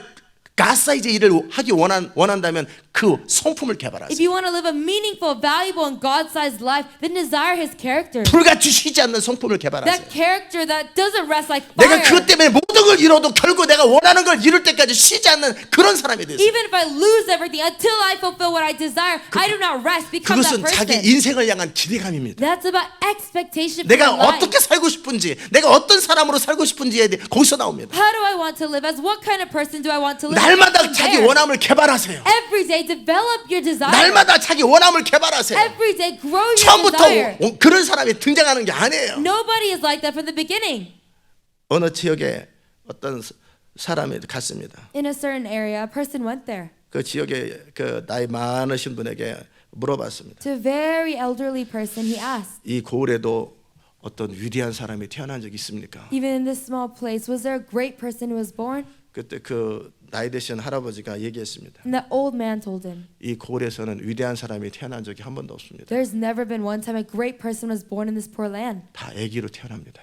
가사이즈 일을 하기 원한다면 그 성품을 개발하세요. If you want to live a meaningful, valuable, and God-sized life, then desire His character. 불같이 쉬지 않는 성품을 개발하세요. That character that doesn't rest like 내가 fire. 그것 때문에 모든 걸 잃어도 결국 내가 원하는 걸 이룰 때까지 쉬지 않는 그런 사람이 되세요. Even if I lose everything until I fulfill what I desire, I do not rest. Become that 그것은 자기 person. 인생을 향한 기대감입니다. That's about expectation for 내가 my life. 어떻게 살고 싶은지, 내가 어떤 사람으로 살고 싶은지에 대해 거기서 나옵니다. How do I want to live? As what kind of person do I want to live? 날마다 From 자기 there. 원함을 개발하세요. Every day develop your desire. 날마다 자기 원함을 개발하세요. Every day grow your 처음부터 desire. 그런 사람이 등장하는 게 아니에요. Nobody is like that from the beginning. 어느 지역에 어떤 사람이 갔습니다. In a certain area, a person went there 그 지역에 그 나이 많으신 분에게 물어봤습니다. to a very elderly person. He asked, 이 고을에도 어떤 위대한 사람이 태어난 적 있습니까? even in this small place, was there a great person who was born? 그때 그 나이 드신 할아버지가 얘기했습니다. And that old man told him, 이 고을에서는 위대한 사람이 태어난 적이 한 번도 없습니다. there's never been one time a great person was born in this poor land. 다 아기로 태어납니다.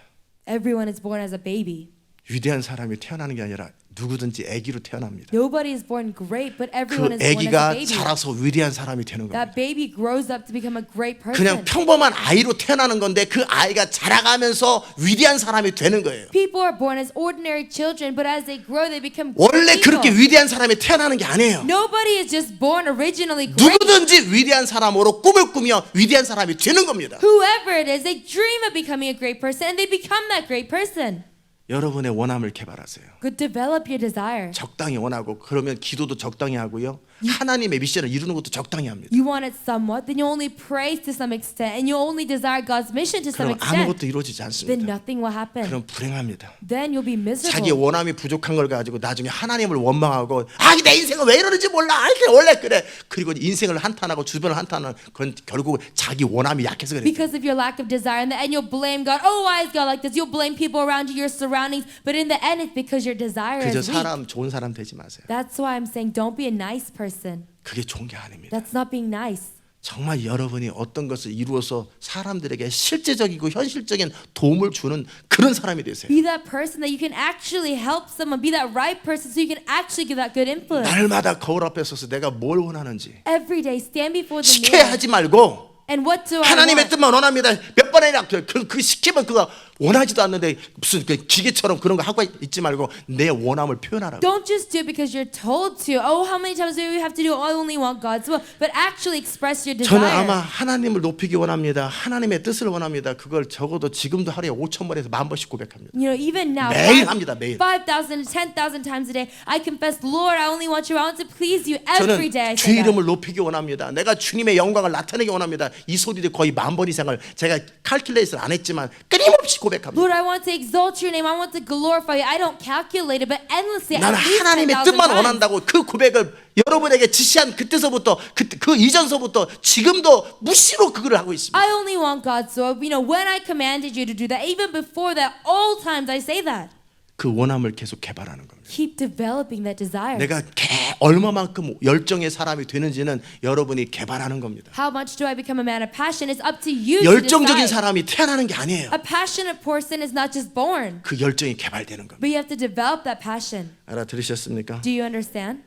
Everyone is born as a baby. 위대한 사람이 태어나는 게 아니라 누구든지 아기로 태어납니다. Nobody is born great, but 그 everyone is born as a 아기가 baby. 자라서 위대한 사람이 되는 겁니다. That baby grows up to become a great person. 그냥 평범한 아이로 태어나는 건데 그 아이가 자라가면서 위대한 사람이 되는 거예요. People are born as ordinary children, but as they grow, they become 원래 great 그렇게 people. 위대한 사람이 태어나는 게 아니에요. Nobody is just born originally great. 누구든지 위대한 사람으로 꿈을 꾸며 위대한 사람이 되는 겁니다. Whoever it is, they dream of becoming a great person, and they become that great person. 여러분의 원함을 개발하세요. Good, develop your desire. 적당히 원하고 그러면 기도도 적당히 하고요. 하나님의 미션을 이루는 것도 적당히 합니다. You want it somewhat, then you only pray to some extent, and you only desire God's mission to some 그럼 extent. 아무것도 이루어지지 Then 않습니다. nothing will happen. 그럼 불행합니다. Then you'll be 자기 miserable. 원함이 부족한 걸 가지고 나중에 하나님을 원망하고 내 인생은 왜 이러는지 몰라. 원래 그래. 그리고 인생을 한탄하고 주변을 한탄하는 그건 결국 자기 원함이 약해서 그래요. Because of your lack of desire, and you'll blame God. Oh, why is God like this? You'll blame people around you, your surroundings. But in the end, it's because your desire 그저 is weak. 좋은 사람 되지 마세요. That's why I'm saying don't be a nice person. 그게 좋은 게 아닙니다. That's not being nice. 정말 여러분이 어떤 것을 이루어서 사람들에게 실제적이고 현실적인 도움을 주는 그런 사람이 되세요. Be that person that you can actually help someone. Be that right person so you can actually give that good influence. 날마다 거울 앞에 서서 내가 뭘 원하는지 Every day, stand before the 시켜야 mirror. 하지 말고 And what do I 하나님의 want? 뜻만 원합니다. 몇 번이나 그 시키면 그거 원하지도 않는데 무슨 그 기계처럼 그런 거 하고 있지 말고 내 원함을 표현하라고. Don't just do it because you're told to. Oh, how many times do we have to do? I only want God's will. But actually express your 저는 desire. 아마 하나님을 높이기 원합니다. 하나님의 뜻을 원합니다. 그걸 적어도 지금도 하루에 5,000번에서 10,000번씩 고백합니다. You know, even now, 매일 합니다. 매일. 5,000, 10,000 times a day, I confess, Lord, I only want you. I want to please you every 저는 day. I 주 say that. 이름을 높이기 원합니다. 내가 주님의 영광을 나타내기 원합니다. 이 소리를 거의 10,000번 이상을 제가 칼큘레이트를 안 했지만 끊임없이 고백합니다. Lord, I want to exalt your name. I want to glorify you. I don't calculate it, but endlessly. 나는 at least 하나님의 10,000 뜻만 times. 원한다고 그 고백을 여러분에게 지시한 그때서부터 그 이전서부터 지금도 무시로 그걸 하고 있습니다. I only want God's will. You know, when I commanded you to do that, even before that, all times I say that. 그 원함을 계속 개발하는 겁니다. Keep developing that desire. 내가 얼마만큼 열정의 사람이 되는지는 여러분이 개발하는 겁니다. How much do I become a man of passion? It's up to you to 열정적인 decide. 사람이 태어나는 게 아니에요. A passionate person is not just born, 그 열정이 개발되는 겁니다. but you have to develop that passion. 알아들으셨습니까? Do you understand?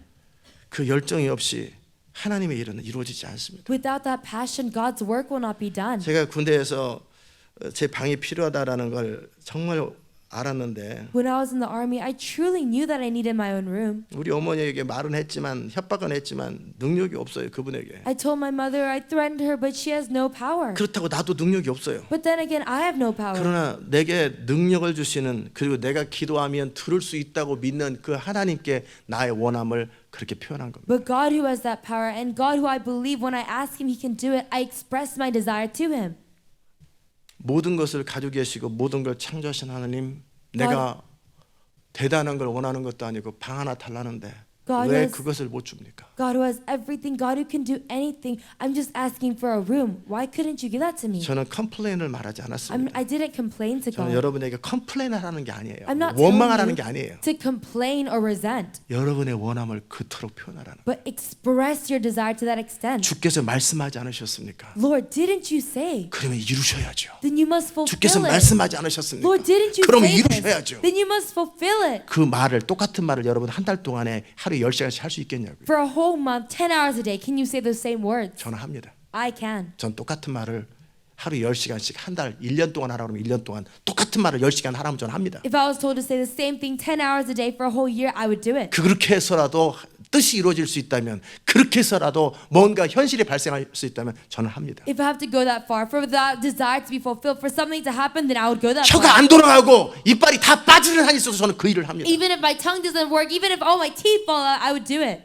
그 열정이 없이 하나님의 일은 이루어지지 않습니다. Without that passion, God's work will not be done. 제가 군대에서 제 방이 필요하다라는 걸 정말 알았는데 When I was in the army, I truly knew that I needed my own room. 우리 어머니에게 말은 했지만 협박은 했지만 능력이 없어요. 그분에게. I told my mother, I threatened her, but she has no power. 그렇다고 나도 능력이 없어요. But then again, I have no power. 그러나 내게 능력을 주시는 그리고 내가 기도하면 들을 수 있다고 믿는 그 하나님께 나의 원함을 그렇게 표현한 겁니다. But God who has that power and God who I believe when I ask him he can do it, I express my desire to him. 모든 것을 가지고 계시고 모든 걸 창조하신 하나님, 내가 대단한 걸 원하는 것도 아니고 방 하나 달라는데 God 왜 has- 그것을 못 줍니까? God who has everything, God who can do anything. I'm just asking for a room. Why couldn't you give that to me? 저는 컴플레인을 말하지 않았습니다. I didn't complain to 저는 God. 여러분에게 컴플레인을 하는 게 아니에요. I'm not 원망하라는 telling 게 you 아니에요. to complain or resent, 여러분의 원함을 그토록 표현하라는 거예요. but express your desire to that extent. 주께서 말씀하지 않으셨습니까? Lord, didn't you say? 그러면 이루셔야죠. Then you must 주께서 fulfill it. 말씀하지 않으셨습니까? Lord, didn't you 그러면 say this? 이루셔야죠. Then you must fulfill it. 그 말을 똑같은 말을 여러분 한 달 동안에 하루에 10시간씩 할 수 있겠냐고요. For a whole month, 10 hours a day, can you say those same words? 저는 합니다. I can. 전 똑같은 말을 하루에 10시간씩 한 달 1년 동안 하라 그러면 1년 동안 똑같은 말을 10시간 하라면 저는 합니다. If I was told to say the same thing 10 hours a day for a whole year, I would do it. 그렇게 해서라도 뜻이 이루어질 수 있다면, 그렇게 해서라도 뭔가 현실이 발생할 수 있다면 저는 합니다. If I have to go that far, for that desire to be fulfilled, for something to happen, then I would go that 혀가 far. 안 돌아가고 이빨이 다 빠지는 한이 있어서 저는 그 일을 합니다. Even if my tongue doesn't work, even if all my teeth fall out, I would do it.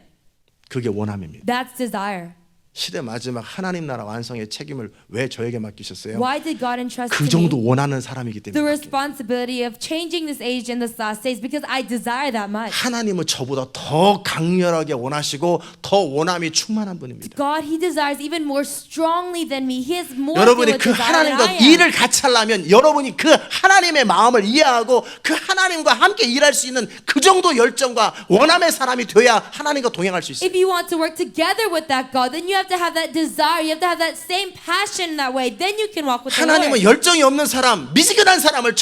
그게 원함입니다. That's desire. 시대 마지막 하나님 나라 완성의 책임을 왜 저에게 맡기셨어요? Why did God entrust 그 to 정도 me 원하는 사람이기 the 때문에. responsibility of changing this age and this last days? Because I desire that much. 하나님은 저보다 더 강렬하게 원하시고 더 원함이 충만한 분입니다. God, He desires even more strongly than me. He has more 여러분이 filled with 그 desire than 하나님과 I am. 일을 같이 하려면 여러분이 그 하나님의 마음을 이해하고 그 하나님과 함께 일할 수 있는 그 정도 열정과 원함의 사람이 돼야 하나님과 동행할 수 있어요. If you want to work together with that God, then you have to have that desire. You have to have that same passion in that way. Then you can walk with the 하나님은 Lord. 열정이 없는 사람, 미지근한 사람을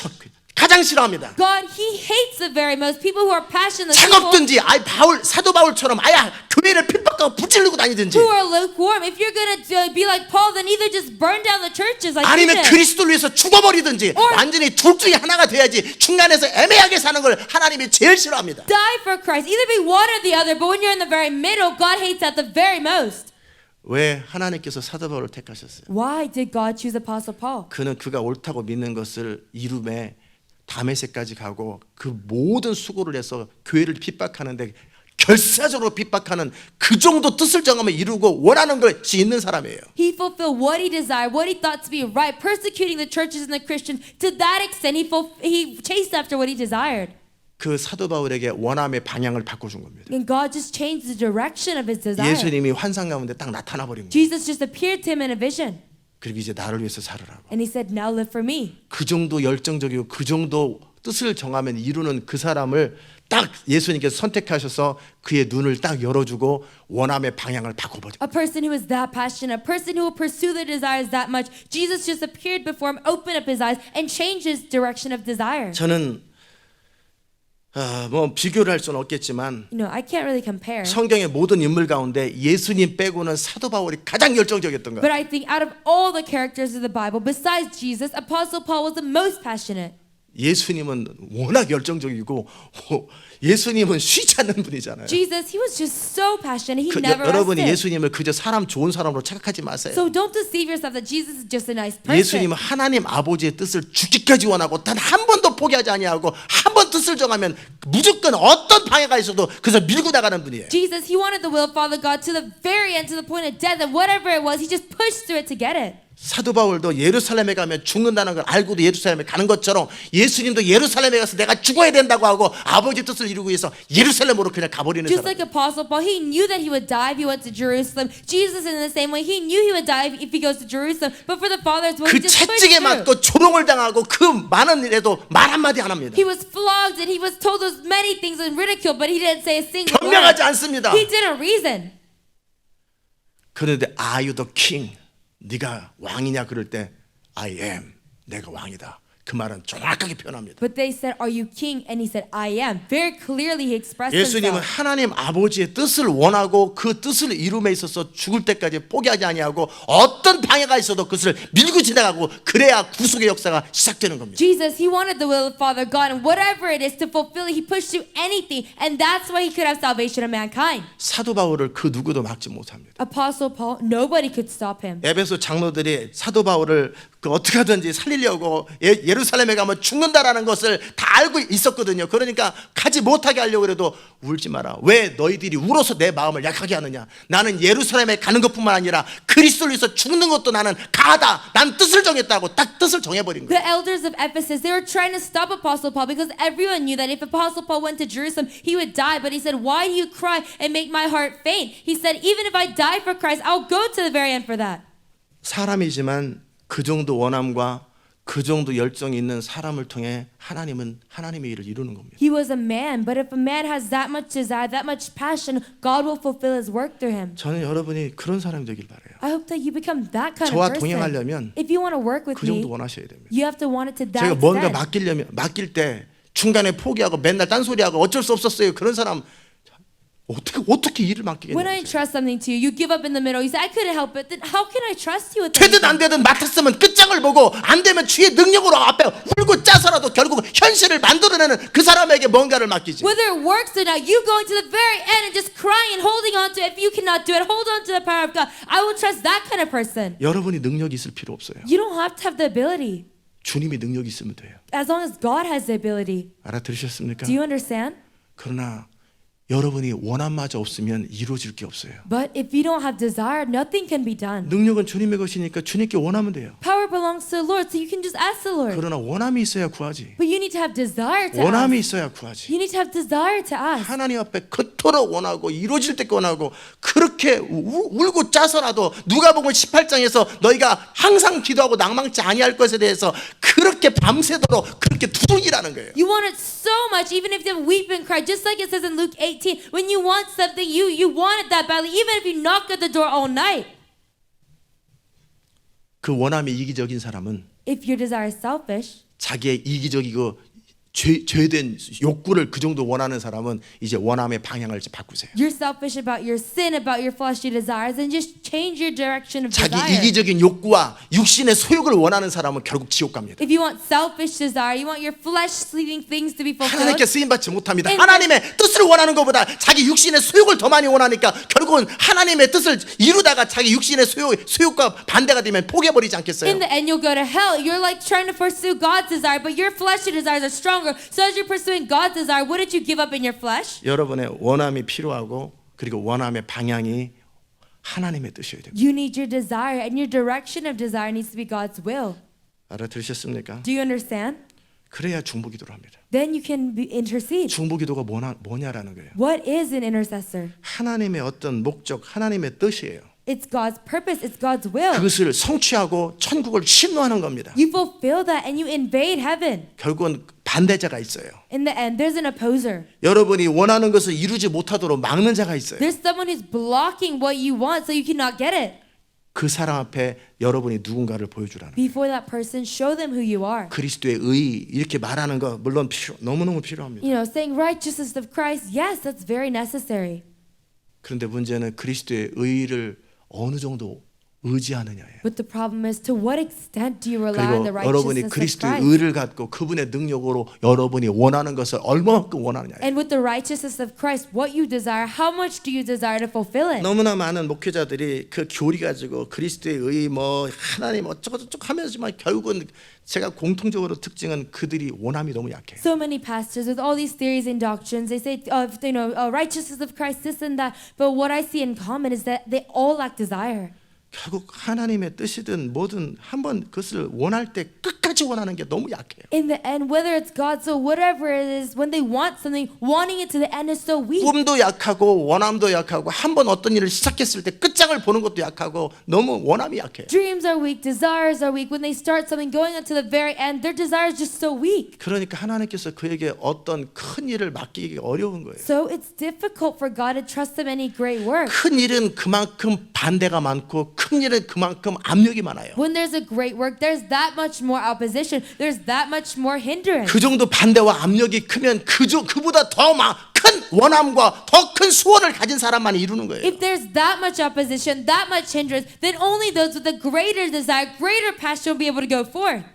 가장 싫어합니다. God, He hates the very most people who are passionless, people 차갑든지 사도 바울처럼 교회를 핍박하고 부질르고 다니든지, who are lukewarm. If you're gonna be like Paul, then either just burn down the churches like he 아니면 did, 그리스도를 위해서 죽어버리든지, 완전히 둘 중에 하나가 돼야지 중간에서 애매하게 사는 걸 하나님이 제일 싫어합니다. die for Christ. Either be one or the other. But when you're in the very middle, God hates that the very most. 왜 하나님께서 사도 바울을 택하셨어요? Why did God choose Apostle Paul? 그는 그가 옳다고 믿는 것을 이루매 다메섹까지 가고 그 모든 수고를 해서 교회를 핍박하는데 결사적으로 핍박하는 그 정도 뜻을 정하면 이루고 원하는 것이 있는 사람이에요. He fulfilled what he desired, what he thought to be right, persecuting the churches and the Christians. To that extent, he chased after what he desired. 그 사도 바울에게 원함의 방향을 바꿔준 겁니다. And God just changed the direction of his desire. 예수님이 환상 가운데 딱 나타나 버린 거예요. Jesus just appeared to him in a vision. 그리고 이제 나를 위해서 살으라고. And he said, now live for me. 그 정도 열정적이고 그 정도 뜻을 정하면 이루는 그 사람을 딱 예수님께서 선택하셔서 그의 눈을 딱 열어주고 원함의 방향을 바꿔버려. A person who is that passionate, a person who will pursue their desires that much. Jesus just appeared before him, opened up his eyes, and changed his direction of desire. 저는 뭐 비교를 할 수는 없겠지만 You know, I can't really compare. 성경의 모든 인물 가운데 예수님 빼고는 사도 바울이 가장 열정적이었던 거예요. But I think out of all the characters of the Bible, besides Jesus, Apostle Paul was the most passionate. 예수님은 워낙 열정적이고 예수님은 쉬지 않는 분이잖아요. Jesus, he was just so passionate. He never 여러분이 rested. 예수님을 그저 사람 좋은 사람으로 착각하지 마세요. So don't deceive yourself that Jesus is just a nice person. 예수님은 하나님 아버지의 뜻을 죽기까지 원하고 단 한 번도 포기하지 아니하고 한 번 뜻을 정하면 무조건 어떤 방해가 있어도 그래서 밀고 나가는 분이에요. Jesus, he wanted the will of Father God to the very end, to the point of death, and whatever it was, he just pushed through it to get it. 사도 바울도 예루살렘에 가면 죽는다는 걸 알고도 예루살렘에 가는 것처럼 예수님도 예루살렘에 가서 내가 죽어야 된다고 하고 아버지 뜻을 이루기 위해서 예루살렘으로 그냥 가버리는 Just 사람. like Apostle Paul, he knew that he would die if he went to Jerusalem. Jesus, in the same way, he knew he would die if he goes to Jerusalem. But for the Father's will, 그 he just pushed 채찍에 through. 맞고 조롱을 당하고 그 많은 일에도 말 한마디 안 합니다. He was flogged and he was told those many things and ridiculed, but he didn't say a single word. 변명하지 않습니다. He didn't reason. 그런데 Are you the king? 네가 왕이냐 그럴 때 I am. 내가 왕이다. 그 말은 정확하게 표현합니다. But they said, "Are you king?" And he said, "I am." Very clearly he expressed 예수님은 himself. 하나님 아버지의 뜻을 원하고 그 뜻을 이룸에 있어서 죽을 때까지 포기하지 아니하고 어떤 방해가 있어도 그것을 밀고 지나가고 그래야 구속의 역사가 시작되는 겁니다. Jesus, he wanted the will of Father God, and whatever it is to fulfill it, he pushed through anything, and that's why he could have salvation of mankind. 사도 바울을 그 누구도 막지 못합니다. Apostle Paul, nobody could stop him. 에베소 장로들이 사도 바울을 그 어떻게 하든지 살리려고 예루살렘에 가면 죽는다라는 것을 다 알고 있었거든요. 그러니까 가지 못하게 하려고 해도 울지 마라. 왜 너희들이 울어서 내 마음을 약하게 하느냐. 나는 예루살렘에 가는 것뿐만 아니라 그리스도를 위해서 죽는 것도 나는 가하다. 난 뜻을 정했다고 딱 뜻을 정해버린 거예요. The elders of Ephesus, they were trying to stop Apostle Paul because everyone knew that if Apostle Paul went to Jerusalem, he would die. But he said, why do you cry and make my heart faint? He said, even if I die for Christ, I'll go to the very end for that. 사람이지만 그 정도 원함과 그 정도 열정이 있는 사람을 통해 하나님은 하나님의 일을 이루는 겁니다. He was a man, but if a man has that much desire, that much passion, God will fulfill his work through him. 저는 여러분이 그런 사람이 되길 바라요. I hope that you become that kind of 저와 person. 동행하려면 If you want to work with 그 정도 me, 원하셔야 됩니다. you have to want it to that 제가 뭔가 extent. 맡길 때 중간에 포기하고 맨날 딴소리하고 어쩔 수 없었어요. 그런 사람 어떻게 일을 맡기겠냐고요. When I entrust something to you, you give up in the middle. You say, I couldn't help it. Then how can I trust you with 되든 안 anything? 되든 맡았으면 끝장을 보고 안 되면 주의 능력으로 앞에 울고 짜서라도 결국 현실을 만들어내는 그 사람에게 뭔가를 맡기지. Whether it works or not, you going to the very end and just crying and holding on to it. If you cannot do it, hold on to the power of God. I will trust that kind of person. 여러분이 능력이 있을 필요 없어요. You don't have to have the ability. 주님이 능력이 있으면 돼요. As long as God has the ability. 알아들으셨습니까? Do you understand? 그러나 여러분이 원함마저 없으면 이루어질 게 없어요. But if you don't have desire, nothing can be done. 능력은 주님의 것이니까 주님께 원하면 돼요. Power belongs to the Lord, so you can just ask the Lord. 그러나 원함이 있어야 구하지. But you need to have desire to 원함이 ask. 있어야 구하지. You need to have desire to ask. 하나님 앞에 그토록 원하고 이루어질 때 원하고 그렇게 울고 짜서라도 누가복음 18장에서 너희가 항상 기도하고 낭망치 아니할 것에 대해서 그렇게 밤새도록 그렇게 두둥이라는 거예요. You want it so much, even if you weep and cry, just like it says in Luke 18. When you want something, you want it that badly, even if you knock at the door all night. 그 원함이 이기적인 사람은 If your desire is selfish, 자기의 이기적이고 죄된 욕구를 그 정도 원하는 사람은 이제 원함의 방향을 이제 바꾸세요. you're selfish about your sin, about your fleshly desires, and just change your direction of 자기 desire. 이기적인 욕구와 육신의 소욕을 원하는 사람은 결국 지옥 갑니다. If you want selfish desire, you want your fleshly things to be fulfilled. 하나님께 쓰임 받지 못합니다. And 하나님의 뜻을 원하는 것보다 자기 육신의 소욕을 더 많이 원하니까 결국은 하나님의 뜻을 이루다가 자기 육신의 소욕과 반대가 되면 포기해버리지 않겠어요? In the end, you'll go to hell. You're like trying to pursue God's desire, but your fleshly desires are stronger. So as you're pursuing God's desire, wouldn't you give up in your flesh? 여러분의 원함이 필요하고 그리고 원함의 방향이 하나님의 뜻이어야 됩니다. You need your desire, and your direction of desire needs to be God's will. 알아들으셨습니까? Do you understand? 그래야 중보기도를 합니다. Then you can intercede. 중보기도가 뭐냐라는 거예요. What is an intercessor? 하나님의 어떤 목적, 하나님의 뜻이에요. It's God's purpose. It's God's will. 그것을 성취하고 천국을 신노하는 겁니다. You fulfill that and you invade heaven. 결국은 반대자가 있어요. In the end, there's an opposer. 여러분이 원하는 것을 이루지 못하도록 막는 자가 있어요. There's someone who's blocking what you want so you cannot get it. 그 사람 앞에 여러분이 누군가를 보여주라는 거예요. Before that person, show them who you are. 그리스도의 의 이렇게 말하는 거 물론 너무너무 필요합니다. You know, saying righteousness of Christ, yes, that's very necessary. 그런데 문제는 그리스도의 의를 어느 정도 의지하느냐예요. But the problem is, to what extent do you rely on the 그리고 여러분이 righteousness of 그리스도의 Christ? 의를 갖고 그분의 능력으로 여러분이 원하는 것을 얼마만큼 원하느냐예요. And with the righteousness of Christ, what you desire, how much do you desire to fulfill it? 너무나 많은 목회자들이 그 교리 가지고 그리스도의 의 뭐 하나님 어쩌고저쩌고 하면서만 결국은 제가 공통적으로 특징은 그들이 원함이 너무 약해요. So many pastors with all these theories and doctrines, they say, righteousness of Christ, this and that. But what I see in common is that they all lack desire. 결국 하나님의 뜻이든 뭐든 한번 그것을 원할 때 끝까지 원하는 게 너무 약해요. In the end, whether it's God's will, whatever it is, when they want something, wanting it to the end is so weak. 꿈도 약하고 원함도 약하고 한번 어떤 일을 시작했을 때 끝장을 보는 것도 약하고 너무 원함이 약해요. Dreams are weak, desires are weak. When they start something, going on to the very end, their desire is just so weak. 그러니까 하나님께서 그에게 어떤 큰 일을 맡기기 어려운 거예요. So it's difficult for God to trust them any great work. 큰 일은 그만큼 반대가 많고 큰 일은 그만큼 압력이 많아요. When there's a great work, there's that much more opposition. There's that much more hindrance. 그 정도 반대와 압력이 크면 그보다 더 큰 원함과 더 큰 수원을 가진 사람만이 이루는 거예요. If there's that much opposition, that much hindrance, then only those with a greater desire, greater passion will be able to go forth.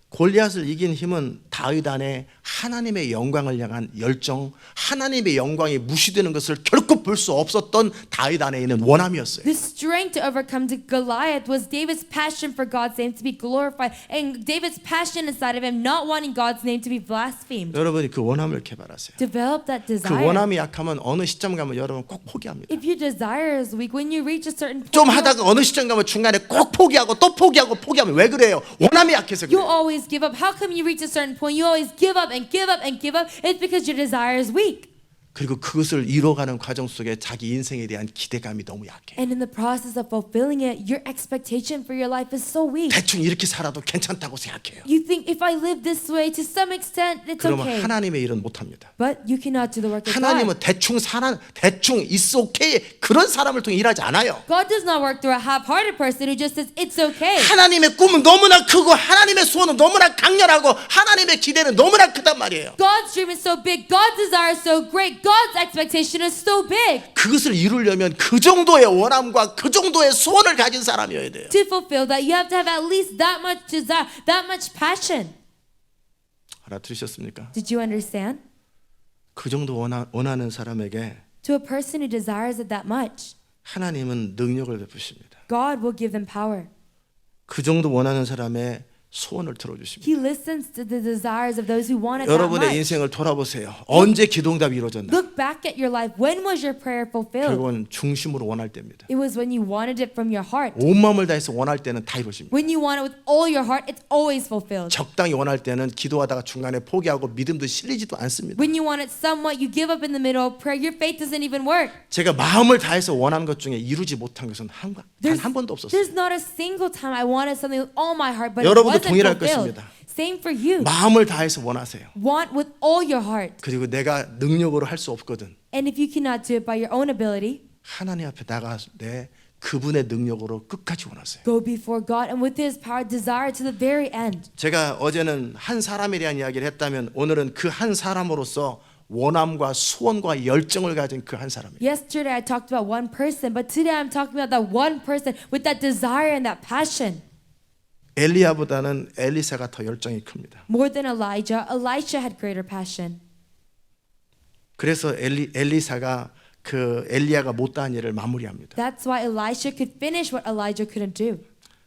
골리앗을 이긴 힘은 다윗 안에 하나님의 영광을 향한 열정, 하나님의 영광이 무시되는 것을 결코 볼 수 없었던 다윗 안에 있는 원함이었어요. The strength to overcome to Goliath was David's passion for God's name to be glorified, and David's passion inside of him not wanting God's name to be blasphemed. 여러분이 그 원함을 개발하세요. Develop that 그 desire. 원함이 약하면 어느 시점 가면 여러분 꼭 포기합니다. If your desire is weak, when you reach a certain point, 좀 하다가 어느 시점 가면 중간에 꼭 포기하고 또 포기하고 포기하면 왜 그래요? 원함이 약해서 you'll 그래요. always give up. How come you reach a certain point, you always give up and give up and give up? It's because your desire is weak. 그리고 그것을 이뤄가는 과정 속에 자기 인생에 대한 기대감이 너무 약해. And in the process of fulfilling it, your expectation for your life is so weak. 대충 이렇게 살아도 괜찮다고 생각해요. You think if I live this way, to some extent, it's 그러면 okay. 하나님의 일은 못합니다. But you cannot do the work of God. 하나님은 대충 it's okay 그런 사람을 통해 일하지 않아요. God does not work through a half-hearted person who just says it's okay. 하나님의 꿈은 너무나 크고 하나님의 소원은 너무나 강렬하고 하나님의 기대는 너무나 크단 말이에요. God's dream is so big. God's desire is so great. God's expectation is so big. 그것을 이루려면 그 정도의 원함과 그 정도의 소원을 가진 사람이어야 돼요. To fulfill that, you have to have at least that much desire, that much passion. 알아들으셨습니까? Did you understand? 그 정도 원하는 사람에게 To a person who desires it that much, 하나님은 능력을 베푸십니다. God will give them power. 그 정도 원하는 사람의 소원을 들어주십니다. He listens to the desires of those who want it that 여러분의 much. 인생을 돌아보세요. 언제 기도응답이 이루어졌나? Look back at your life. When was your prayer fulfilled? 결국은 중심으로 원할 때입니다. It was when you wanted it from your heart. 온 마음을 다해서 원할 때는 다 이루어집니다. When you want it with all your heart, it's always fulfilled. 적당히 원할 때는 기도하다가 중간에 포기하고 믿음도 실리지도 않습니다. When you want it somewhat, you give up in the middle of prayer. Your faith doesn't even work. 제가 마음을 다해서 원하는 것 중에 이루지 못한 것은 단 한 번도 없었어요. There's not a single time I wanted something with all my heart, but 여러분도 it wasn't 동일할 fulfilled. 것입니다. Same for you. 마음을 다해서 원하세요. Want with all your heart. 그리고 내가 능력으로 할 수 없거든. And if you cannot do it by your own ability, 하나님 앞에 나가서 내 그분의 능력으로 끝까지 원하세요. go before God and with His power, desire to the very end. 제가 어제는 한 사람에 대한 이야기를 했다면 오늘은 그 한 사람으로서 원함과 소원과 열정을 가진 그 한 사람이에요. Yesterday I talked about one person, but today I'm talking about that one person with that desire and that passion. 엘리야보다는 엘리사가 더 열정이 큽니다. More than Elijah, Elisha had greater passion. 그래서 엘리사가 그 엘리야가 못다한 일을 마무리합니다. That's why Elisha could finish what Elijah couldn't do.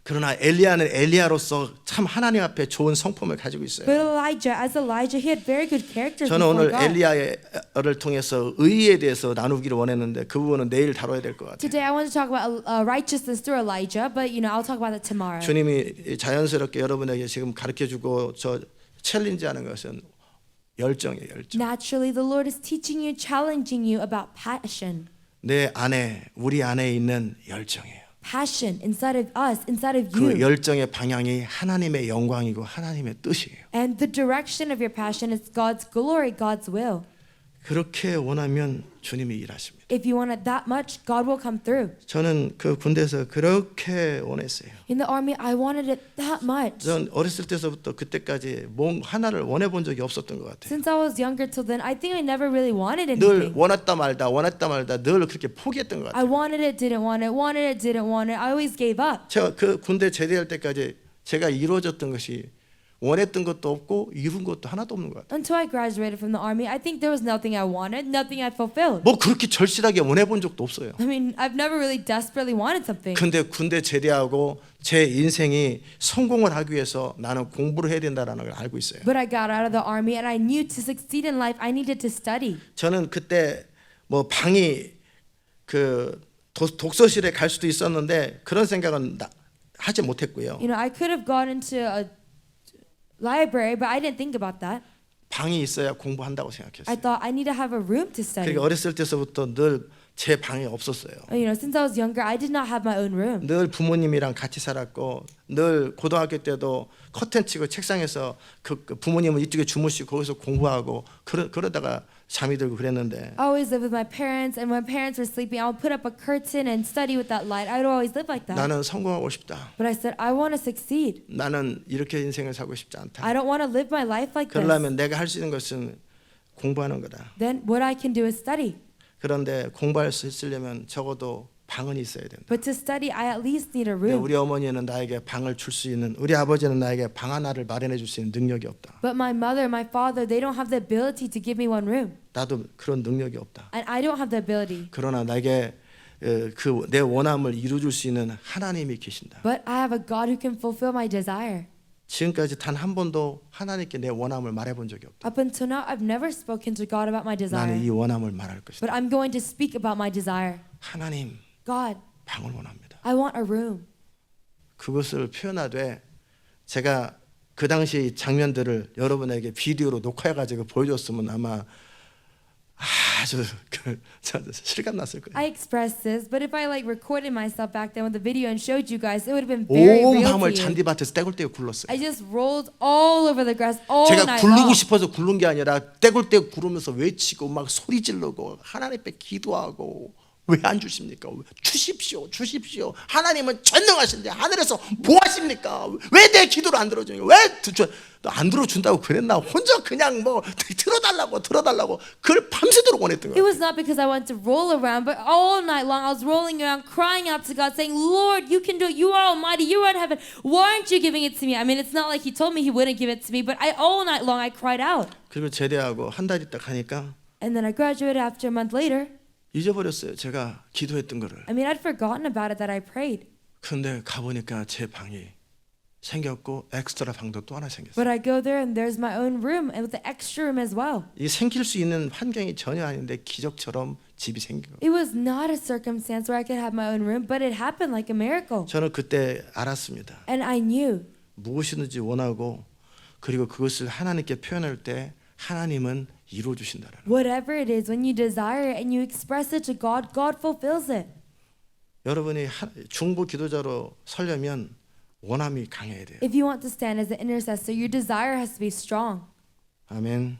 그러나 엘리야는 엘리야로서 참 하나님 앞에 좋은 성품을 가지고 있어요. But Elijah, as Elijah, he had very good characters 저는 before 오늘 God. 엘리야를 통해서 의에 대해서 나누기를 원했는데 그 부분은 내일 다뤄야 될 것 같아요. Today I want to talk about righteousness through Elijah, but I'll talk about that tomorrow. 주님이 자연스럽게 여러분에게 지금 가르쳐주고 저 챌린지하는 것은 열정이에요. 열정. Naturally, the Lord is teaching you, challenging you about passion. 내 안에 우리 안에 있는 열정이에요. Passion inside of us, inside of 그 you. 열정의 방향이 하나님의 영광이고 하나님의 뜻이에요. And the direction of your passion is God's glory, God's will. 그렇게 원하면 주님이 일하십니다. If you want it that much, God will come through. 저는 그 군대에서 그렇게 원했어요. In the army, I wanted it that much. 전 어렸을 때서부터 그때까지 뭔 하나를 원해 본 적이 없었던 것 같아요. Since I was younger till then, I think I never really wanted 늘 anything. 원했다 말다 늘 그렇게 포기했던 것 I 같아요. wanted it, didn't want it, wanted it, didn't want it. I always gave up. 제가 그 군대 제대할 때까지 제가 이루어졌던 것이 원했던 것도 없고 이룬 것도 하나도 없는 것 같아요. Until I graduated from the army, I think there was nothing I wanted, nothing I fulfilled. 뭐 그렇게 절실하게 원해 본 적도 없어요. I mean, I've never really desperately wanted something. 근데 군대 제대하고 제 인생이 성공을 하기 위해서 나는 공부를 해야 된다라는 걸 알고 있어요. But I got out of the army and I knew to succeed in life, I needed to study. 저는 그때 뭐 방이 그 독서실에 갈 수도 있었는데 그런 생각은 하지 못했고요. I could have gone into a library, but I didn't think about that. 방이 있어야 공부한다고 I 생각했어요. thought I need to have a room to study. 그러니까 어렸을 때서부터 늘 제 방이 없었어요. Since I was younger, I did not have my own room. 늘 부모님이랑 같이 살았고 늘 고등학교 때도 커튼 치고 책상에서 그 부모님은 이쪽에 주무시고 거기서 공부하고 그러다가 잠이 들고 그랬는데 I always lived with my parents, and when parents were sleeping, I would put up a curtain and study with that light. I would always live like that. 나는 성공하고 싶다. But I said, I want to succeed. 나는 이렇게 인생을 살고 싶지 않다. I don't want to live my life like this. 그러려면 내가 할 수 있는 것은 공부하는 거다. Then what I can do is study. 그런데 공부할 수 있으려면 적어도 방은 있어야 된다. But to study, I at least need a 근데 room. 우리 어머니는 나에게 방을 줄 수 있는, 우리 아버지는 나에게 방 하나를 마련해 줄 수 있는 능력이 없다. But my mother, my father, they don't have the ability to give me one room. 나도 그런 능력이 없다. And I don't have the ability. 그러나 나에게 그 내 원함을 이루어줄 수 있는 하나님이 계신다. But I have a God who can fulfill my desire. 지금까지 단 한 번도 하나님께 내 원함을 말해본 적이 없다. Up until now, I've never spoken to God about my 나는 이 desire. 원함을 말할 것이다. But I'm going to speak about my desire. 하나님, God, 방을 원합니다. I want a room. 그것을 표현하되 제가 그 당시 장면들을 여러분에게 비디오로 녹화해가지고 보여줬으면 아마 아주 실감 났을 거예요. I expressed this, but if I like recorded myself back then with the video and showed you guys, it would have been very 온 real to 밤을 you. 잔디밭에서 떼굴떼굴 굴렀어요. I just rolled all over the grass all 제가 night 굴르고 long. 싶어서 굴른 게 아니라 떼굴떼굴 구르면서 외치고 막 소리 지르고 하나님 앞에 기도하고 왜 안 주십니까? 주십시오, 주십시오. 하나님은 전능하신데 하늘에서 뭐 하십니까? 왜 내 기도를 안 들어주냐? 안 들어준다고 그랬나? 혼자 그냥 뭐 들어달라고 그걸 밤새도록 원했던 It 거예요. was not because I wanted to roll around, but all night long I was rolling around, crying out to God, saying, "Lord, you can do it. You are Almighty. You are in heaven. Why aren't you giving it to me?" I mean, it's not like He told me He wouldn't give it to me, but all night long I cried out. 그리고 제대하고 한 달 있다 가니까 And then I graduated after a month later. 잊어버렸어요. 제가 기도했던 거를. I mean, I'd forgotten about it that I prayed. 근데 가보니까 제 방이 생겼고 엑스트라 방도 또 하나 생겼어요. But I go there and there's my own room and with the extra room as well. 이 생길 수 있는 환경이 전혀 아닌데 기적처럼 집이 생긴 거예요. It was not a circumstance where I could have my own room, but it happened like a miracle. 저는 그때 알았습니다. And I knew 무엇이든지 원하고 그리고 그것을 하나님께 표현할 때 하나님은 이루어 주신다라는. whatever it is, when you desire it and you express it to God, God fulfills it. 여러분이 중보 기도자로 서려면 원함이 강해야 돼요. If you want to stand as an intercessor, your desire has to be strong. 아멘.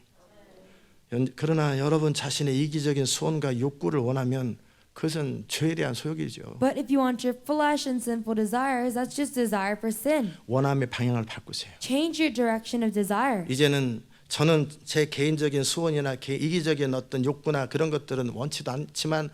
그러나 여러분 자신의 이기적인 소원과 욕구를 원하면 그것은 죄에 대한 소욕이죠. But if you want your flesh and sinful desires, that's just desire for sin. 원함의 방향을 바꾸세요. Change your direction of desire. 이제는 저는 제 개인적인 소원이나 이기적인 어떤 욕구나 그런 것들은 원치도 않지만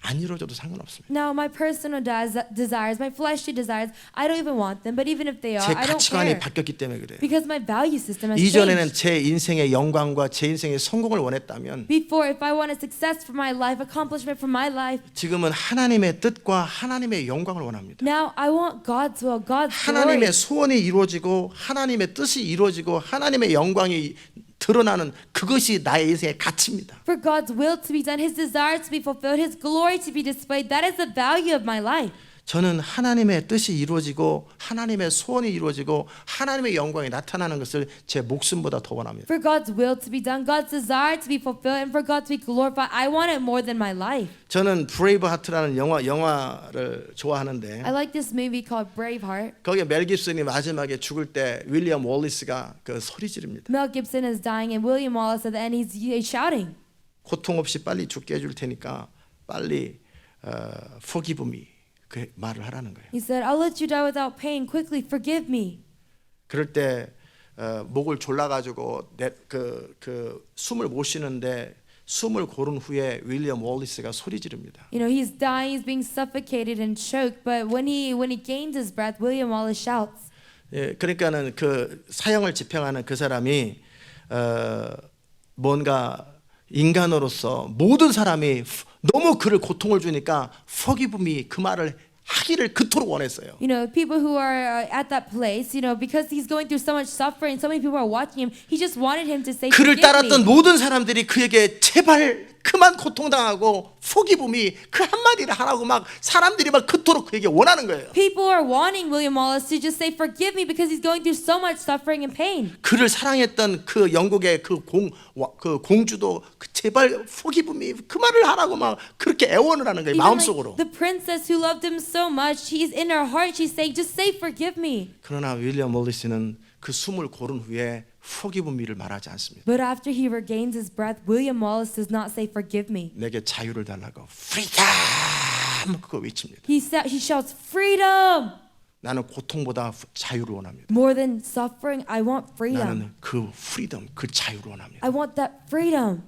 안 이루어져도 상관없습니다. Now, my personal desires, my fleshly desires, I don't even want them. But even if they are, 제 I don't 가치관이 care. 바뀌었기 때문에 그래요. Because my value system has 이전에는 changed. 제 인생의 영광과 제 인생의 성공을 원했다면 Before, if I wanted success for my life, accomplishment for my life, 지금은 하나님의 뜻과 하나님의 영광을 원합니다. now I want God's will, God's glory. 하나님의 소원이 이루어지고 하나님의 뜻이 이루어지고 하나님의 영광이 드러나는 그것이 나의 인생의 가치입니다. For God's will to be done, His desire to be fulfilled, His glory to be displayed, that is the value of my life. 저는 하나님의 뜻이 이루어지고 하나님의 소원이 이루어지고 하나님의 영광이 나타나는 것을 제 목숨보다 더 원합니다. For God's will to be done, God's desire to be fulfilled, and for God to be glorified, I want it more than my life. 저는 브레이브 하트라는 영화를 좋아하는데 I like this movie called Braveheart. 거기에 멜 깁슨이 마지막에 죽을 때 윌리엄 월리스가 그 소리 지릅니다. Mel Gibson is dying, and William Wallace at the end, he's shouting. 고통 없이 빨리 죽게 해줄 테니까 빨리 forgive me 그 말을 하라는 거예요. He said, I'll let you die without pain. Quickly, forgive me. 그럴 때 목을 졸라가지고 그 숨을 못 쉬는데 숨을 고른 후에 윌리엄 월리스가 소리 지릅니다. You know, he's dying, he's being suffocated and choked, but when he gains his breath, William Wallace shouts. 예, 그러니까는 그 사형을 집행하는 그 사람이 뭔가 인간으로서 모든 사람이 너무 그를 고통을 주니까 forgive me 그 말을 하기를 그토록 원했어요. You know, people who are at that place, you know, because he's going through so much suffering, so many people are watching him, he just wanted him to say, 그를 forgive 따랐던 me. 모든 사람들이 그에게 제발 그만 고통당하고 forgive me 그 한마디를 하라고 막 사람들이 막 그토록 그에게 원하는 거예요. People are wanting William Wallace to just say, forgive me, because he's going through so much suffering and pain. 그를 사랑했던 그 영국의 그 공주도 제발 forgive me 그 말을 하라고 막 그렇게 애원을 하는 거예요. Even 마음속으로. like the princess who loved him so much, she's in her heart, she's saying, just say, forgive me. 그러나 윌리엄 월리스는 그 숨을 고른 후에 forgive me를 말하지 않습니다. But after he regains his breath, William Wallace does not say, forgive me. 내게 자유를 달라고 freedom 그거 외칩니다. He shouts, freedom! 나는 고통보다 자유를 원합니다. More than suffering, I want freedom. 나는 그 freedom 그 자유를 원합니다. I want that freedom.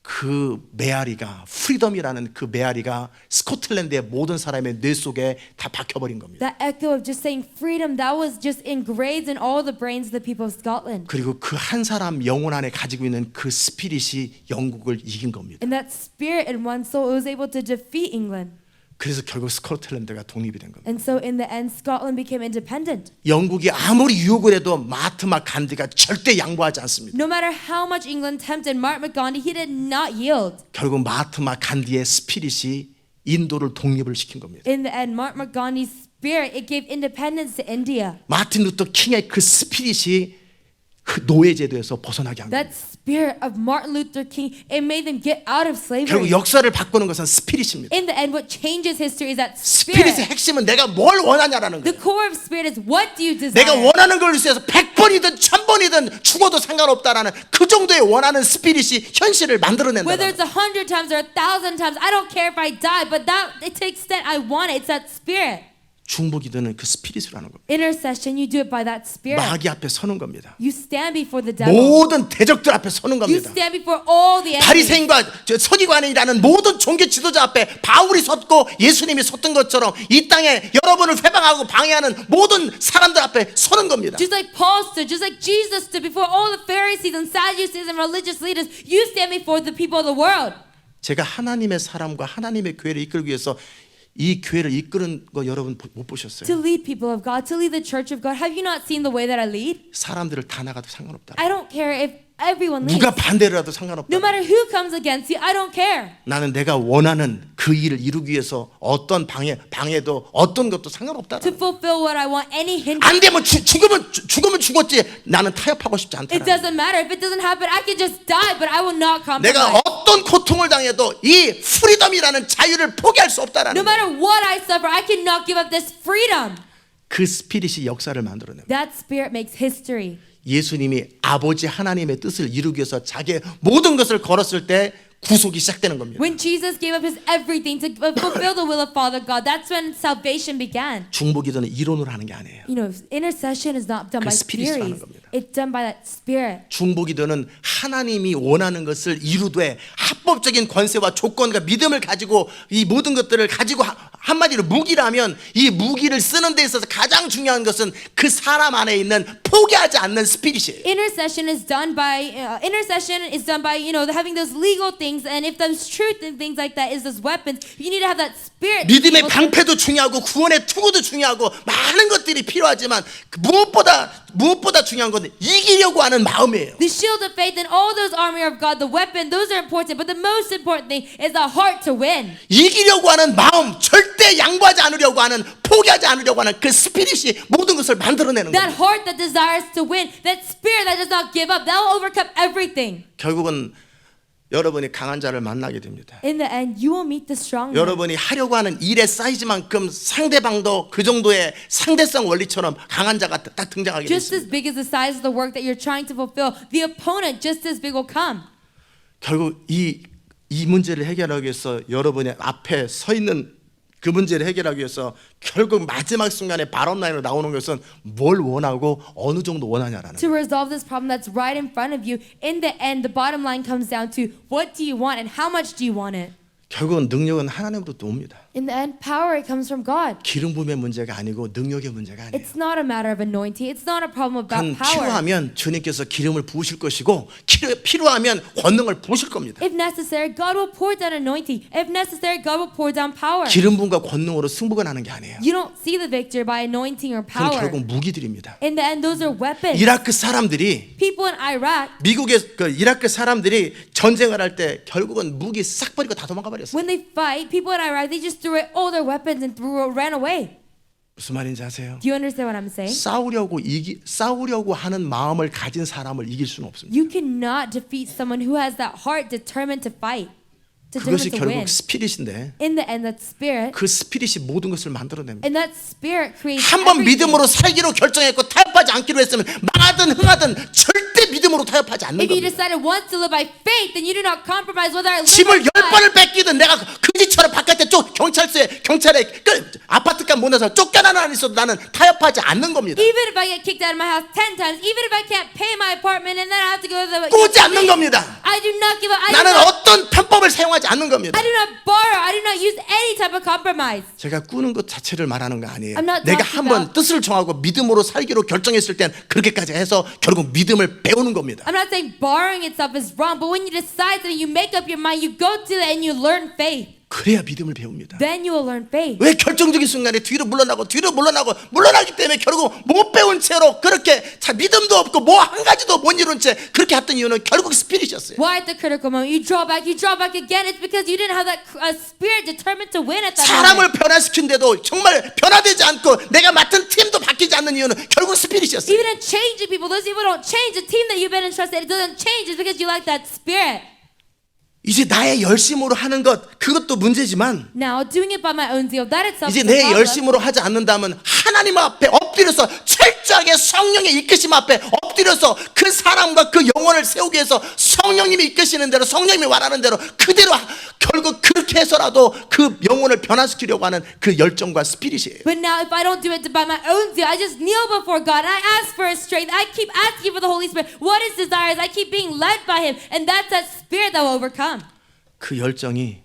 그 메아리가 프리덤이라는 그 메아리가 스코틀랜드의 모든 사람의 뇌 속에 다 박혀버린 겁니다. That echo of just saying freedom, that was just engraved in all the brains of the people of Scotland. 그리고 그 한 사람 영혼 안에 가지고 있는 그 스피릿이 영국을 이긴 겁니다. And that spirit in one soul, it was able to defeat England. 그래서 결국 스코틀랜드가 독립이 된 겁니다. And so in the end, Scotland became independent. 영국이 아무리 유혹을 해도 마하트마 간디가 절대 양보하지 않습니다. No matter how much England tempted Mahatma Gandhi, he did not yield. 결국 마하트마 간디의 스피릿이 인도를 독립을 시킨 겁니다. In the end, Mahatma Gandhi's spirit, it gave independence to India. 마틴 루터 킹의 그 스피릿이 그 노예제도에서 벗어나게 한 That 겁니다. spirit of Martin Luther King, it made them get out of 결국 slavery. 역사를 바꾸는 것은 스피릿입니다. In the end, what changes history is that 스피릿의 spirit. 핵심은 내가 뭘 원하냐라는 The 거예요. core of spirit is what do you 내가 desire? 원하는 걸 위해서 100번이든 1000번이든 죽어도 상관없다라는 그 정도의 원하는 스피릿이 현실을 만들어낸다. Whether it's 100 times or 1,000 times, I don't care if I die, but that it takes that I want it. It's that spirit. 중보기도는 그 스피릿으로 하는 겁니다. Intercession, you do it by that spirit. 마귀 앞에 서는 겁니다. You stand before the devil. 모든 대적들 앞에 서는 You 겁니다. stand before all the enemies. 바리새인과 서기관이라는 모든 종교 지도자 앞에 바울이 섰고 예수님이 섰던 것처럼 이 땅에 여러분을 회방하고 방해하는 모든 사람들 앞에 서는 겁니다. Just like Paul stood, just like Jesus stood before all the Pharisees and Sadducees and religious leaders, you stand before the people of the world. 제가 하나님의 사람과 하나님의 교회를 이끌기 위해서 이 교회를 이끄는 거 여러분 못 보셨어요? To lead people of God, to lead the church of God. Have you not seen the way that I lead? 사람들을 다 나가도 상관없다. I don't care if everyone leads. 누가 반대를 해도 상관없다. No matter who comes against you, I don't care. 나는 내가 원하는 그 일을 이루기 위해서 어떤 방해도 어떤 것도 상관없다. To fulfill what I want, any hindrance. 안 되면 죽으면 죽었지. 나는 타협하고 싶지 않다. It doesn't matter. If it doesn't happen, I can just die, but I will not 내가 compromise. 어떤 고통을 당해도 이 프리덤이라는 자유를 포기할 수 No 없다라는 거예요. matter what I suffer, I cannot give up this freedom. 그 스피릿이 역사를 만들어냅니다. That spirit makes history. 예수님이 아버지 하나님의 뜻을 이루기 위해서 자기의 모든 것을 걸었을 때 구속이 시작되는 겁니다. When Jesus gave up his everything to fulfill the will of Father God, that's when salvation began. 중보기도는 이론으로 하는 게 아니에요. You know, intercession is not done 그 by 스피릿으로 하는 theories. 겁니다. It's done by that spirit. 중보기도는 하나님이 원하는 것을 이루되 합법적인 권세와 조건과 믿음을 가지고 이 모든 것들을 가지고 한마디로 무기라면 이 무기를 쓰는 데 있어서 가장 중요한 것은 그 사람 안에 있는 포기하지 않는 스피릿이에요. Intercession is done by you know having those legal things, and if those truth and things like that is those weapons, you need to have that spirit. 믿음의 방패도 중요하고 구원의 투구도 중요하고 많은 것들이 필요하지만 무엇보다 중요한 건 이기려고 하는 마음이에요. The shield of faith and all those armor of God, the weapon, those are important, but the most important thing is the heart to win. 이기려고 하는 마음, 절대 양보하지 않으려고 하는, 포기하지 않으려고 하는 그 스피릿이 모든 것을 만들어내는 That 거예요. heart that desires to win, that spirit that does not give up, that will overcome everything. 결국은 여러분이 강한 자를 만나게 됩니다. In the end, you will meet the strong man. 여러분이 하려고 하는 일의 사이즈만큼 상대방도 그 정도의 상대성 원리처럼 강한 자가 딱 등장하게 Just 됩니다. as big as the size of the work that you're trying to fulfill, the opponent just as big will come. 결국 이 문제를 해결하기 위해서 여러분이 앞에 서 있는 그 문제를 해결하기 위해서 결국 마지막 순간에 바람라인으로 나오는 것은 뭘 원하고 어느 정도 원하냐라는 To resolve this problem that's right in front of you, in the end, the bottom line comes down to what do you want and how much do you want it? 결국은 능력은 하나님으로부터 옵니다. In the end, power, it comes from God. 기름 부음의 문제가 아니고 능력의 문제가 아니에요. It's not a matter of anointing. It's not a problem about 그건 power. 필요하면 주님께서 기름을 부으실 것이고 필요하면 권능을 부으실 겁니다. If necessary, God will pour down anointing. If necessary, God will pour down power. 기름 부음과 권능으로 승부가 나는 게 아니에요. You don't see the victory by anointing or 그건 power. 결국 무기들입니다. In the end, those are weapons. 이라크 사람들이 People in Iraq, 미국의 그 이라크 사람들이 전쟁을 할 때 결국은 무기 싹 버리고 다 도망가 버렸어요. when they fight, people in Iraq, they just threw away all their weapons and ran away. 무슨 말인지 아세요? Do you understand what I'm saying? 싸우려고 하는 마음을 가진 사람을 이길 수는 없습니다. You cannot defeat someone who has that heart determined to fight, 그것이 determined to win. 결국 스피릿인데 In the end, that spirit, 그 스피릿이 모든 것을 만들어냅니다. and that spirit creates 한번 everything. 믿음으로 살기로 결정했고 타협하지 않기로 했으면 망하든 흥하든 절대 믿음으로 타협하지 않는 If you 겁니다. decided once to live by faith, then you do not compromise whether I live 집을 or 10번을 die. 뺏기든 내가 그지처럼 바깥에 경찰에 아파트값 못 내서 쫓겨나는 한 있어도 나는 타협하지 않는 겁니다. Even if I get kicked out of my house 10 times, even if I can't pay my apartment and then I have to go to the 꾸지 않는 겁니다. I I do not give up. 나는 어떤 편법을 사용하지 않는 겁니다. I do not borrow. I do not use any type of compromise. 제가 꾸는 것 자체를 말하는 거 아니에요. I'm not 내가 talking 한번 about- 뜻을 정하고 믿음으로 살기로 결정했을 땐 그렇게까지 해서 결국 믿음을 배우는 겁니다. I'm not saying borrowing itself is wrong, but when you decide something, you make up your mind, you go to it and you learn faith. 그래야 믿음을 배웁니다. Then you will learn faith. 왜 결정적인 순간에 뒤로 물러나기 때문에 결국 못 배운 채로 그렇게 믿음도 없고 뭐 한 가지도 못 이룬 채 그렇게 했던 이유는 결국 스피릿이었어요. Why at the critical moment you draw back again? It's because you didn't have that spirit determined to win at that 사람을 moment. 변화시킨데도 정말 변화되지 않고 내가 맡은 팀도 바뀌지 않는 이유는 결국 스피릿이었어요. Even in changing people, those people don't change. The team that you've been entrusted, it doesn't change. It's because you like that spirit. 이제 나의 열심으로 하는 것 그것도 문제지만 Now, doing it by my own zeal, that itself 이제 is a 내 problem. 열심으로 하지 않는다면 하나님 앞에 엎드려서 철저하게 성령의 이끄심 앞에 엎드려서 그 사람과 그 영혼을 세우기 위해서 성령님이 이끄시는 대로 성령님이 말하는 대로 그대로 결국 그렇게 해서라도 그 영혼을 변화시키려고 하는 그 열정과 스피릿이에요. But now, if I don't do it by my own zeal, I just kneel before God and I ask for His strength. I keep asking for the Holy Spirit. What His desires? I keep being led by Him, and that's that spirit that will overcome. 그 열정이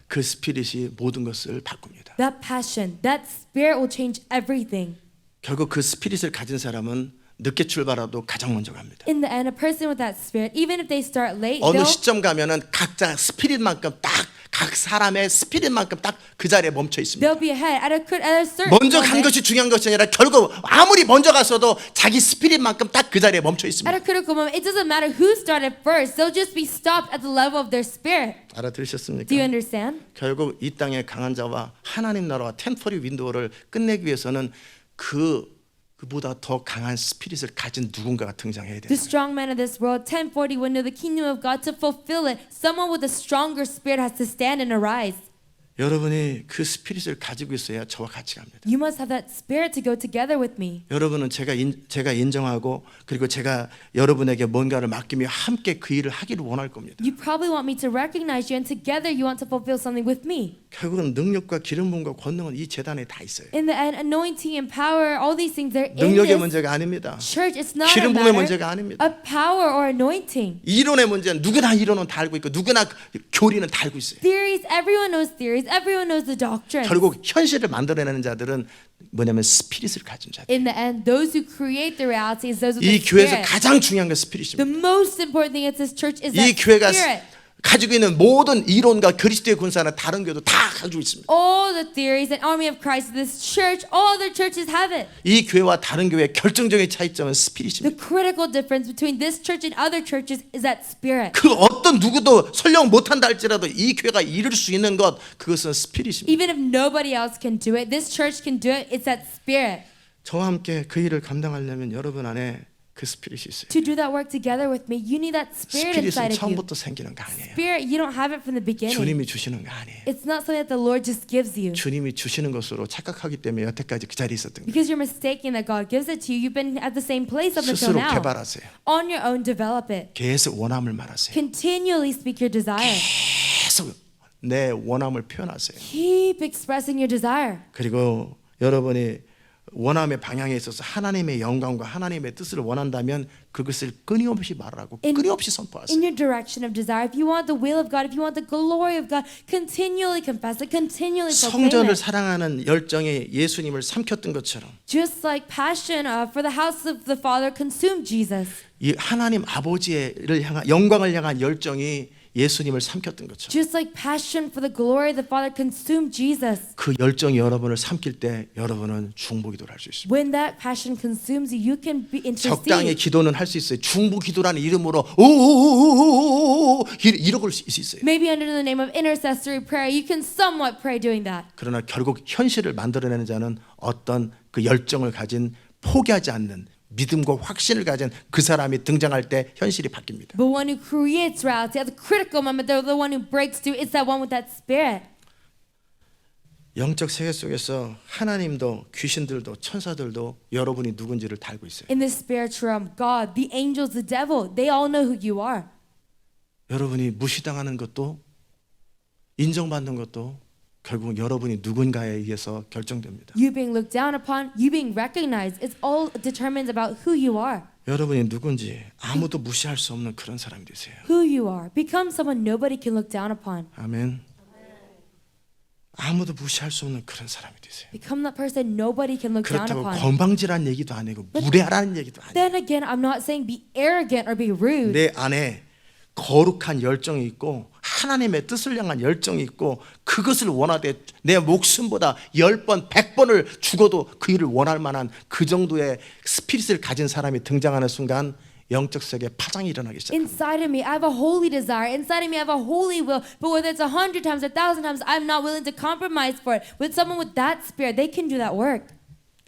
그 스피릿이 모든 것을 바꿉니다. That passion, that spirit will change everything. 결국 그 스피릿을 가진 사람은 늦게 출발해도 가장 먼저 갑니다. In the end, a person with that spirit, even if they start late, 어느 they'll 시점 가면은 각자 스피릿만큼 딱 각 사람의 스피릿만큼 딱 그 자리에 멈춰 있습니다. they'll be ahead at a certain 먼저 간 moment. 것이 중요한 것이 아니라 결국 아무리 먼저 갔어도 자기 스피릿만큼 딱 그 자리에 멈춰 At 있습니다. a critical moment, it doesn't matter who started first. They'll just be stopped at the level of their spirit. 알아들으셨습니까? Do you understand? 결국 이 땅의 강한 자와 하나님 나라와 텐퍼리 윈도우를 끝내기 위해서는 그보다 더 강한 스피릿을 가진 누군가가 등장해야 돼요. The strong man of this world, 1040, will know the kingdom of God. To fulfill it, someone with a stronger spirit has to stand and arise. 여러분이 그 스피릿을 가지고 있어야 저와 같이 갑니다. You must have that spirit to go together with me. 여러분은 제가 인정하고 그리고 제가 여러분에게 뭔가를 맡기며 함께 그 일을 하기를 원할 겁니다. You probably want me to recognize you, and together you want to fulfill something with me. 결국은 능력과 기름 부음과 권능은 이 재단에 다 있어요. In the end, anointing and power, all these things, they're in 능력의 this 문제가 아닙니다. church. It's not a 기름 부음의 matter 문제가 아닙니다. of power or anointing. 이론의 문제는 누구나 이론은 다 알고 있고 누구나 교리는 다 알고 있어요. Theories, everyone knows theories. Everyone knows the doctrine. 결국 현실을 만들어내는 자들은 뭐냐면 스피릿을 가진 자들. In the end, those who create the realities, those with 이 the 교회에서 spirit. 가장 중요한 건 The 스피릿입니다. most important thing at this church is 이 that 교회가 spirit. 가지고 있는 모든 이론과 그리스도의 군사는 다른 교회도 다 가지고 있습니다. All the theories and army of Christ, this church, all other churches have it. 이 교회와 다른 교회의 결정적인 차이점은 The 스피릿입니다. critical difference between this church and other churches is that spirit. 그 어떤 누구도 설령 못한다 할지라도 이 교회가 이룰 수 있는 것 그것은 스피릿입니다. Even if nobody else can do it, this church can do it. It's that spirit. 저와 함께 그 일을 감당하려면 여러분 안에 그 스피릿이 있어요. To do that work together with me, you need that spirit 스피릿은 inside of you. 처음부터 생기는 거 아니에요. Spirit, you don't have it from the beginning. 주님이 주시는 거 아니에요. It's not something that the Lord just gives you. 주님이 주시는 것으로 착각하기 때문에 여태까지 그 자리에 있었던 거예요. Because you're mistaken that God gives it to you. You've been at the same place up until 스스로 now. 개발하세요. On your own, develop it. 계속 원함을 말하세요. Continually speak your desire. 계속 내 원함을 표현하세요. Keep expressing your desire. 그리고 여러분이 원함의 방향에 있어서 하나님의 영광과 하나님의 뜻을 원한다면 그것을 끊임없이 말하고 끊임없이 선포하세요. In your direction of desire, if you want the will of God, if you want the glory of God, continually confess it, continually proclaim 성전을 it. 사랑하는 열정이 예수님을 삼켰던 것처럼 Just like passion for the house of the Father consumed Jesus. 이 하나님 아버지를 향한 영광을 향한 열정이 예수님을 삼켰던 것처럼 Just like passion for the glory of the Father consumed Jesus. 그 열정이 여러분을 삼킬 때 여러분은 중보기도를 할 수 있습니다. When that passion consumes you, you can be 적당히 intercede. 기도는 할 수 있어요. 중보기도라는 이름으로 오오오오오오 이러고 있을 수 있어요. Maybe under the name of intercessory prayer, you can somewhat pray doing that. 그러나 결국 현실을 만들어내는 자는 어떤 그 열정을 가진 포기하지 않는 믿음과 확신을 가진 그 사람이 등장할 때 현실이 바뀝니다. But one who creates reality at the critical moment, they're the one who breaks through. It's that one with that spirit. 영적 세계 속에서 하나님도 귀신들도 천사들도 여러분이 누군지를 다 알고 있어요. In the spiritual realm, God, the angels, the devil, they all know who you are. 여러분이 무시당하는 것도 인정받는 것도 결국은 여러분이 누군가에 의해서 결정됩니다. You being looked down upon, you being recognized, it's all determined about who you are. 여러분이 누군지 아무도 무시할 수 없는 그런 사람이 되세요. Who you are. Become someone nobody can look down upon. 아멘. 아무도 무시할 수 없는 그런 사람이 되세요. Become that person nobody can look down 그렇다고 upon. 건방지란 얘기도 아니고 무례하라는 얘기도 아니고 Then again, I'm not saying be arrogant or be rude. 내 안에 거룩한 열정이 있고 하나님의 뜻을 향한 열정이 있고 그것을 원하되 내 목숨보다 10번, 100번을 죽어도 그 일을 원할 만한 그 정도의 스피릿을 가진 사람이 등장하는 순간 영적 세계에 파장이 일어나기 시작합니다. Inside of me, I have a holy desire. Inside of me, I have a holy will. But whether it's 100 times or 1,000 times, I'm not willing to compromise for it. With someone with that spirit, they can do that work.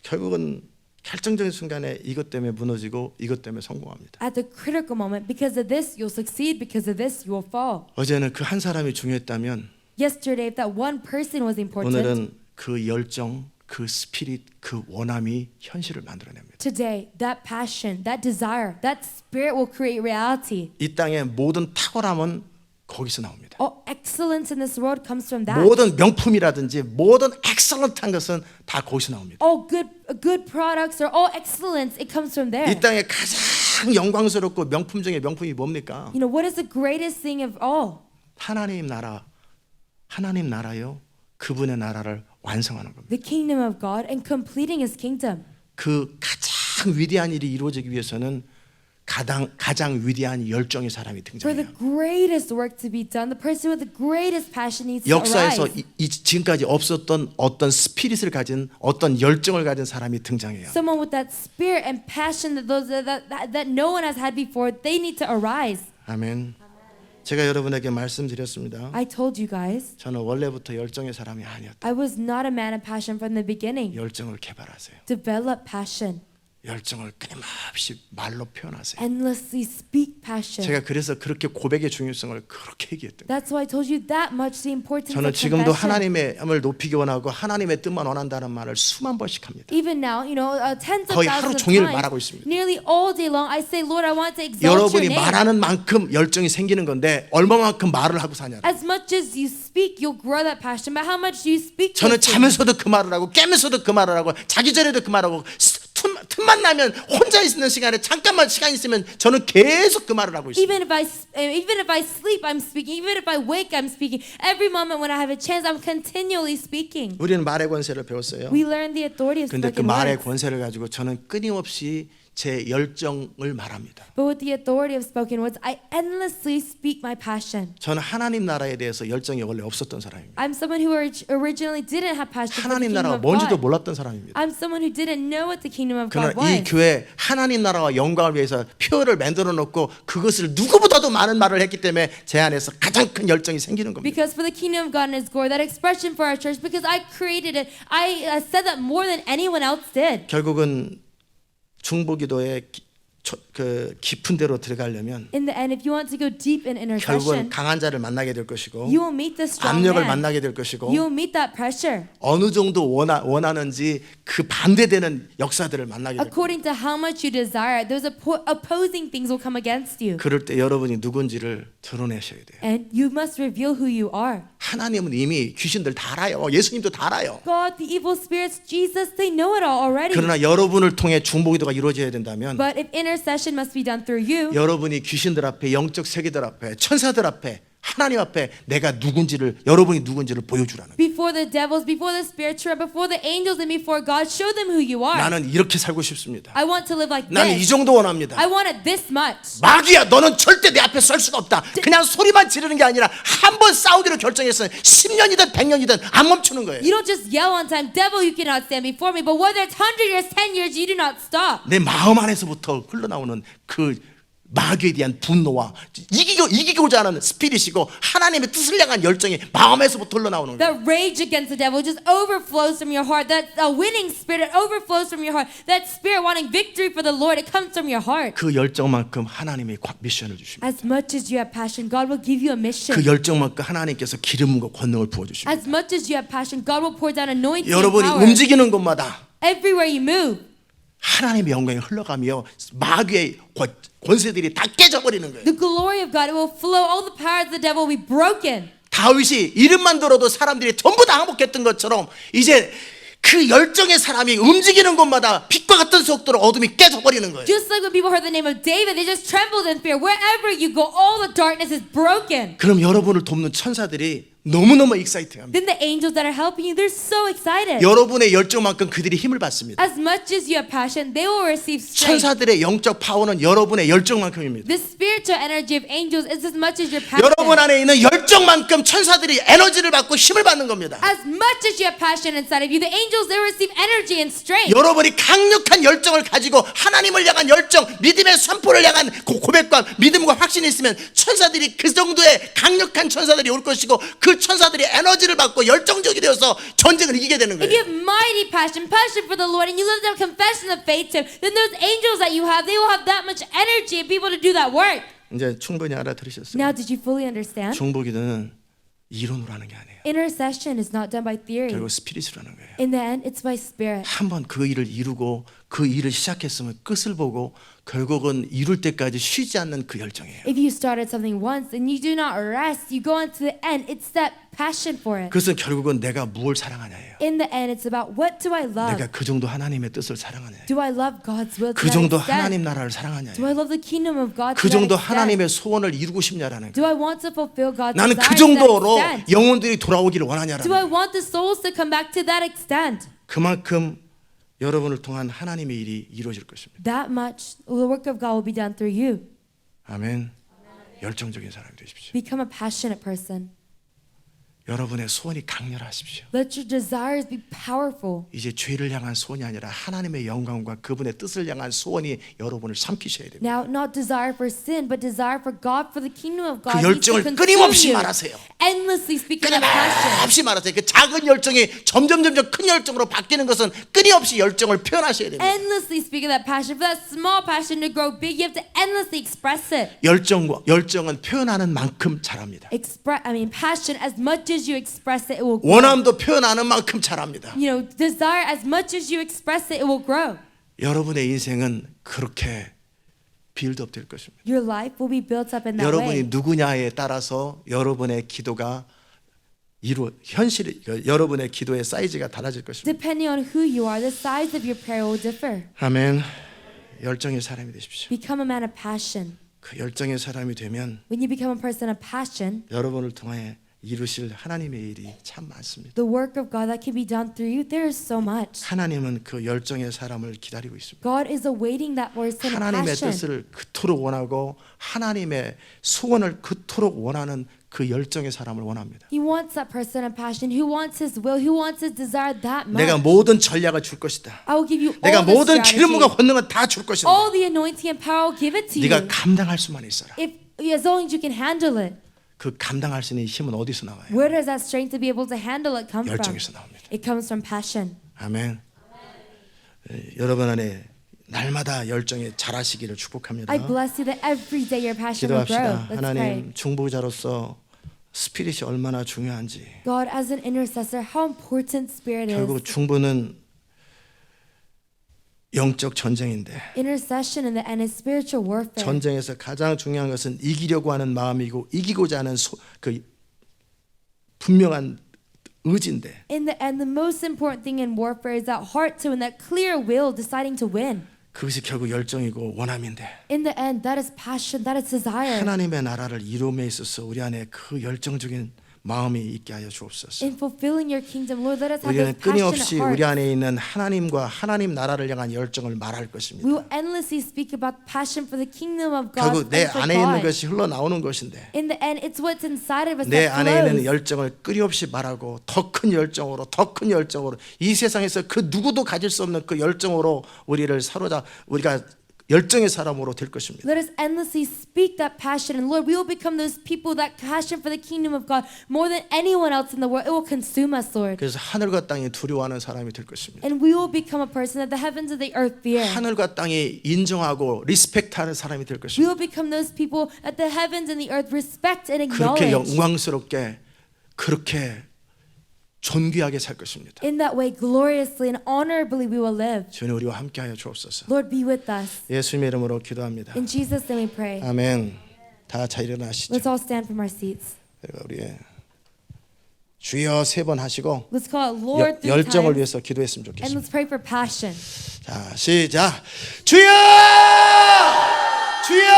결국은 결정적인 순간에 이것 때문에 무너지고 이것 때문에 성공합니다. At the critical moment, because of this, you'll succeed. Because of this, you will fall. 어제는 그 한 사람이 중요했다면 Yesterday, if that one person was important, 오늘은 그 열정, 그 스피릿, 그 원함이 현실을 만들어냅니다. today, that passion, that desire, that spirit will create reality. 이 땅의 모든 탁월함은 거기서 나옵니다. All excellence in this world comes from that. 모든 명품이라든지 모든 엑셀런트한 것은 다 거기서 나옵니다. All good products or all excellence, it comes from there. 이 땅에 가장 영광스럽고 명품 중에 명품이 뭡니까? You know, what is the greatest thing of all? 하나님 나라요. 그분의 나라를 완성하는 겁니다. The kingdom of God and completing his kingdom. 그 가장 위대한 일이 이루어지기 위해서는 가장 위대한 열정의 사람이 For the 등장해요. greatest work to be done, the person with the greatest passion needs to 역사에서 arise. 지금까지 없었던 어떤 스피릿을 가진 어떤 열정을 가진 사람이 등장해요. Someone with that spirit and passion that no one has had before, they need to arise. 아멘. 제가 여러분에게 말씀드렸습니다. I told you guys, 저는 원래부터 열정의 사람이 아니었다. I was not a man of passion from the beginning. 열정을 개발하세요. Develop passion. 열정을 끊임없이 말로 표현하세요. Endlessly speak passion. 제가 그래서 그렇게 고백의 중요성을 그렇게 얘기했던 거예요. That's why I told you that much the importance 저는 of 지금도 confession. 하나님의 함을 높이기 원하고 하나님의 뜻만 원한다는 말을 수만 번씩 합니다. Even now, you know, tens of 거의 하루 thousands of 종일 times, 말하고 있습니다. nearly all day long, I say, Lord, I want to exalt 여러분이 your name. 말하는 만큼 열정이 생기는 건데 얼마만큼 말을 하고 사냐. As much as you speak, you'll grow that passion. But how much do you speak? to 저는 it? 자면서도 그 말을 하고 깨면서도 그 말을 하고 자기 전에도 그 말을 하고 틈만 나면 혼자 있는 시간에 잠깐만 시간 있으면 저는 계속 그 말을 하고 있습니다. Even if I sleep, I'm speaking. Even if I wake, I'm speaking. Every moment when I have a chance, I'm continually speaking. 우리는 말의 권세를 배웠어요. We learn the authority of 근데 그 spoken 말의 words. 권세를 가지고 저는 끊임없이 제 열정을 말합니다. But with the authority of spoken words, I endlessly speak my passion. 저는 하나님 나라에 대해서 열정이 원래 없었던 사람입니다. I'm someone who originally didn't have passion for the 하나님 kingdom 나라가 of 뭔지도 God. 몰랐던 사람입니다. I'm someone who didn't know what the kingdom of 그러나 God 이 was. 교회 하나님 나라와 영광을 위해서 표를 만들어 놓고 그것을 누구보다도 많은 말을 했기 때문에 제 안에서 가장 큰 열정이 생기는 겁니다. Because for the kingdom of God and His glory, that expression for our church, because I created it, I said that more than anyone else did. 결국은 중보기도의 그 깊은 데로 들어가려면 In the end, if you want to go deep in 결국은 intercession, 강한 자를 만나게 될 것이고 you will meet the strong 압력을 man. 만나게 될 것이고 You will meet that pressure 어느 정도 원하는지 그 반대되는 역사들을 만나게 될 겁니다. according to how much you desire. Those opposing things will come against you, 그럴 때 여러분이 누군지를 드러내셔야 돼요. and you must reveal who you are. 하나님은 이미 귀신들 다 알아요. 예수님도 다 알아요. God, the evil spirits, Jesus, they know it all already. 그러나 여러분을 통해 중보기도가 이루어져야 된다면 But if intercession must be done through you, 여러분이 귀신들 앞에 영적 세계들 앞에 천사들 앞에 하나님 앞에 내가 누군지를 여러분이 누군지를 보여주라는 거예요. before the devils, before the spirits, before the angels, and before God, show them who you are. 나는 이렇게 살고 싶습니다. I want to live like 나는 이 this. 정도 원합니다. I want it this much. 마귀야, 너는 절대 내 앞에 설 수가 없다. 그냥 소리만 지르는 게 아니라 한 번 싸우기로 결정했으면 10년이든 100년이든 안 멈추는 거예요. You don't just yell one time, devil, you cannot stand before me. But whether it's 100 years, 10 years, you do not stop. 내 마음 안에서부터 흘러나오는 그 마귀에 대한 분노와 이기고자 하는 스피릿이고 하나님의 뜻을 향한 열정이 마음에서부터 흘러나오는 거예요. That rage against the devil just overflows from your heart. That winning spirit overflows from your heart. That spirit wanting victory for the Lord, it comes from your heart. 그 열정만큼 하나님이 미션을 주십니다. As much as you have passion, God will give you a mission. 그 열정만큼 하나님께서 기름과 권능을 부어주십니다. As much as you have passion, God will pour down anointing and 여러분이 power. 움직이는 곳마다 Everywhere you move, 하나님의 영광이 흘러가며 마귀의 권세들이 다 깨져버리는 거예요. the glory of God, it will flow. All the power of the devil will be broken. 다윗이 이름만 들어도 사람들이 전부 다 항복했던 것처럼 이제 그 열정의 사람이 움직이는 곳마다 빛과 같은 속도로 어둠이 깨져버리는 거예요. Just like when people heard the name of David, they just trembled in fear. Wherever you go, all the darkness is broken. 그럼 여러분을 돕는 천사들이 너무너무 익사이팅합니다. Then the angels that are helping you, they're so excited. 여러분의 열정만큼 그들이 힘을 받습니다. As much as you have passion, they will receive strength. 천사들의 영적 파워는 여러분의 열정만큼입니다. The spiritual energy of angels is as much as your passion. 여러분 안에 있는 열정만큼 천사들이 에너지를 받고 힘을 받는 겁니다. As much as you have passion inside of you, the angels, they will receive energy and strength. 여러분이 강력한 열정을 가지고 하나님을 향한 열정, 믿음의 선포를 향한 고백과 믿음과 확신이 있으면 천사들이 그 정도의 강력한 천사들이 올 것이고 그 천사들이 에너지를 받고 열정적이 되어서 전쟁을 이기게 되는 If you 거예요. have mighty passion for the Lord, and you live that confession of faith to Him, then those angels that you have, they will have that much energy and be able to do that work. 이제 충분히 알아들으셨어요. Now, did you fully understand? 중보기도는 이론으로 하는 게 아니에요. Intercession is not done by theory. 결국 스피릿으로 하는 거예요. In the end, it's by spirit. 한번 그 일을 이루고 그 일을 시작했으면 끝을 보고 결국은 이룰 때까지 쉬지 않는 그 열정이에요. If you started something once and you do not rest, you go on to the end. It's that passion for it. 그것은 결국은 내가 무엇을 사랑하냐예요. In the end, it's about what do I love? 내가 그 정도 하나님의 뜻을 사랑하냐. Do I love God's will to 그 that 정도 extent? 하나님 나라를 사랑하냐. Do I love the kingdom of God 그 to that 정도 extent? 하나님의 소원을 이루고 싶냐라는 Do 거. I want to fulfill God's 나는 그 desires to that 정도로 extent? 영혼들이 돌아오기를 원하냐라는 Do I 거. want the souls to come back to that extent? 그만큼 여러분을 통한 하나님의 일이 이루어질 것입니다. That much, the work of God will be done through you. 아멘. 열정적인 사람이 되십시오. Become a passionate person. 여러분의 소원이 강렬하십시오. Let your desires be powerful. 이제 죄를 향한 소원이 아니라 하나님의 영광과 그분의 뜻을 향한 소원이 여러분을 삼키셔야 됩니다. Now, not desire for sin, but desire for God, for the kingdom of 그 God. needs to 열정을 consume 끊임없이 you. 말하세요. Endlessly speak of that passion. 끊임없이 말하세요. 그 작은 열정이 점점 큰 열정으로 바뀌는 것은 끊임없이 열정을 표현하셔야 됩니다. Endlessly speak of that passion. For that small passion to grow big, you have to endlessly express it. 열정은 표현하는 만큼 자랍니다. Passion, as much as you express it, it will grow. 원함도 표현하는 만큼 자랍니다. You know, desire, as much as you express it, it will grow. 여러분의 인생은 그렇게 빌드업 될 것입니다. Your life will be built up in that 여러분이 way. 누구냐에 따라서 여러분의 기도가 여러분의 기도의 사이즈가 달라질 것입니다. Depending on who you are, the size of your prayer will differ. 아멘. 열정의 사람이 되십시오. Become a man of passion. 그 열정의 사람이 되면 When you become a person of passion, 여러분을 통해 이루실 하나님의 일이 참 많습니다. the work of God that can be done through you, there is so much. 하나님은 그 열정의 사람을 기다리고 있습니다. God is awaiting that person of 하나님의 passion. 뜻을 그토록 원하고 하나님의 소원을 그토록 원하는 그 열정의 사람을 원합니다. He wants that person of passion who wants His will, who wants His desire that much. 내가 모든 전략을 줄 것이다. I will give you 내가 all the 모든 strategy, 기름과 권능을 다 줄 것이다. all the anointing and power. I'll give it to 네가 you. 감당할 수만 있어라. As long as you can handle it. 그 감당할 수 있는 힘은 어디서 나와요? Where does that strength to be able to handle it come from? 열정에서 나옵니다. It comes from passion. 아멘. 여러분 안에 날마다 열정에 자라시기를 축복합니다. I bless you that every day your passion will grow. 기도합시다. Let's pray. 하나님 중보자로서 스피릿이 얼마나 중요한지. God, as an intercessor, how important spirit is. 결국 중보는 영적 전쟁인데 Intercession in the end is spiritual warfare. 전쟁에서 가장 중요한 것은 이기려고 하는 마음이고 이기고자 하는 그 분명한 의지인데 In the end, the most important thing in warfare is that heart to win, that clear will deciding to win. 그것이 결국 열정이고 원함인데 In the end, that is passion, that is desire. 하나님의 나라를 이룸에 있어서 우리 안에 그 열정적인 마음이 있게 하여 주옵소서. In fulfilling your kingdom, Lord, let us have 우리는 this 끊임없이 passionate 우리 heart. 안에 있는 하나님과 하나님 나라를 향한 열정을 말할 것입니다. We will endlessly speak about passion for the kingdom of God 결국 내 and for 안에 있는 God. 것이 흘러나오는 것인데 In the end, it's what's inside of us 내 that 안에 있는 flows. 열정을 끊임없이 말하고 더 큰 열정으로 더 큰 열정으로 이 세상에서 그 누구도 가질 수 없는 그 열정으로 우리가 열정의 사람으로 될 것입니다. Let us endlessly speak that passion. And Lord, we will become those people, that passion for the kingdom of God, more than anyone else in the world. It will consume us, Lord. 그래서 하늘과 땅이 두려워하는 사람이 될 것입니다. And we will become a person that the heavens and the earth fear. 하늘과 땅이 인정하고 리스펙트하는 사람이 될 We 것입니다. will become those people that the heavens and the earth respect and 그렇게 acknowledge. 영광스럽게 그렇게 존귀하게 살 것입니다. In that way, gloriously and honorably we will live. 주님 우리와 함께하여 주옵소서. Lord, be with us. 예수님의 이름으로 기도합니다. In Jesus' name we pray. 아멘. 다 잘 일어나시죠. Let's all stand from our seats. 우리의 주여 3번 하시고 Let's call it Lord three 열정을 times. 위해서 기도했으면 And 좋겠습니다. let's pray for passion. 자, 시작. 주여! 주여!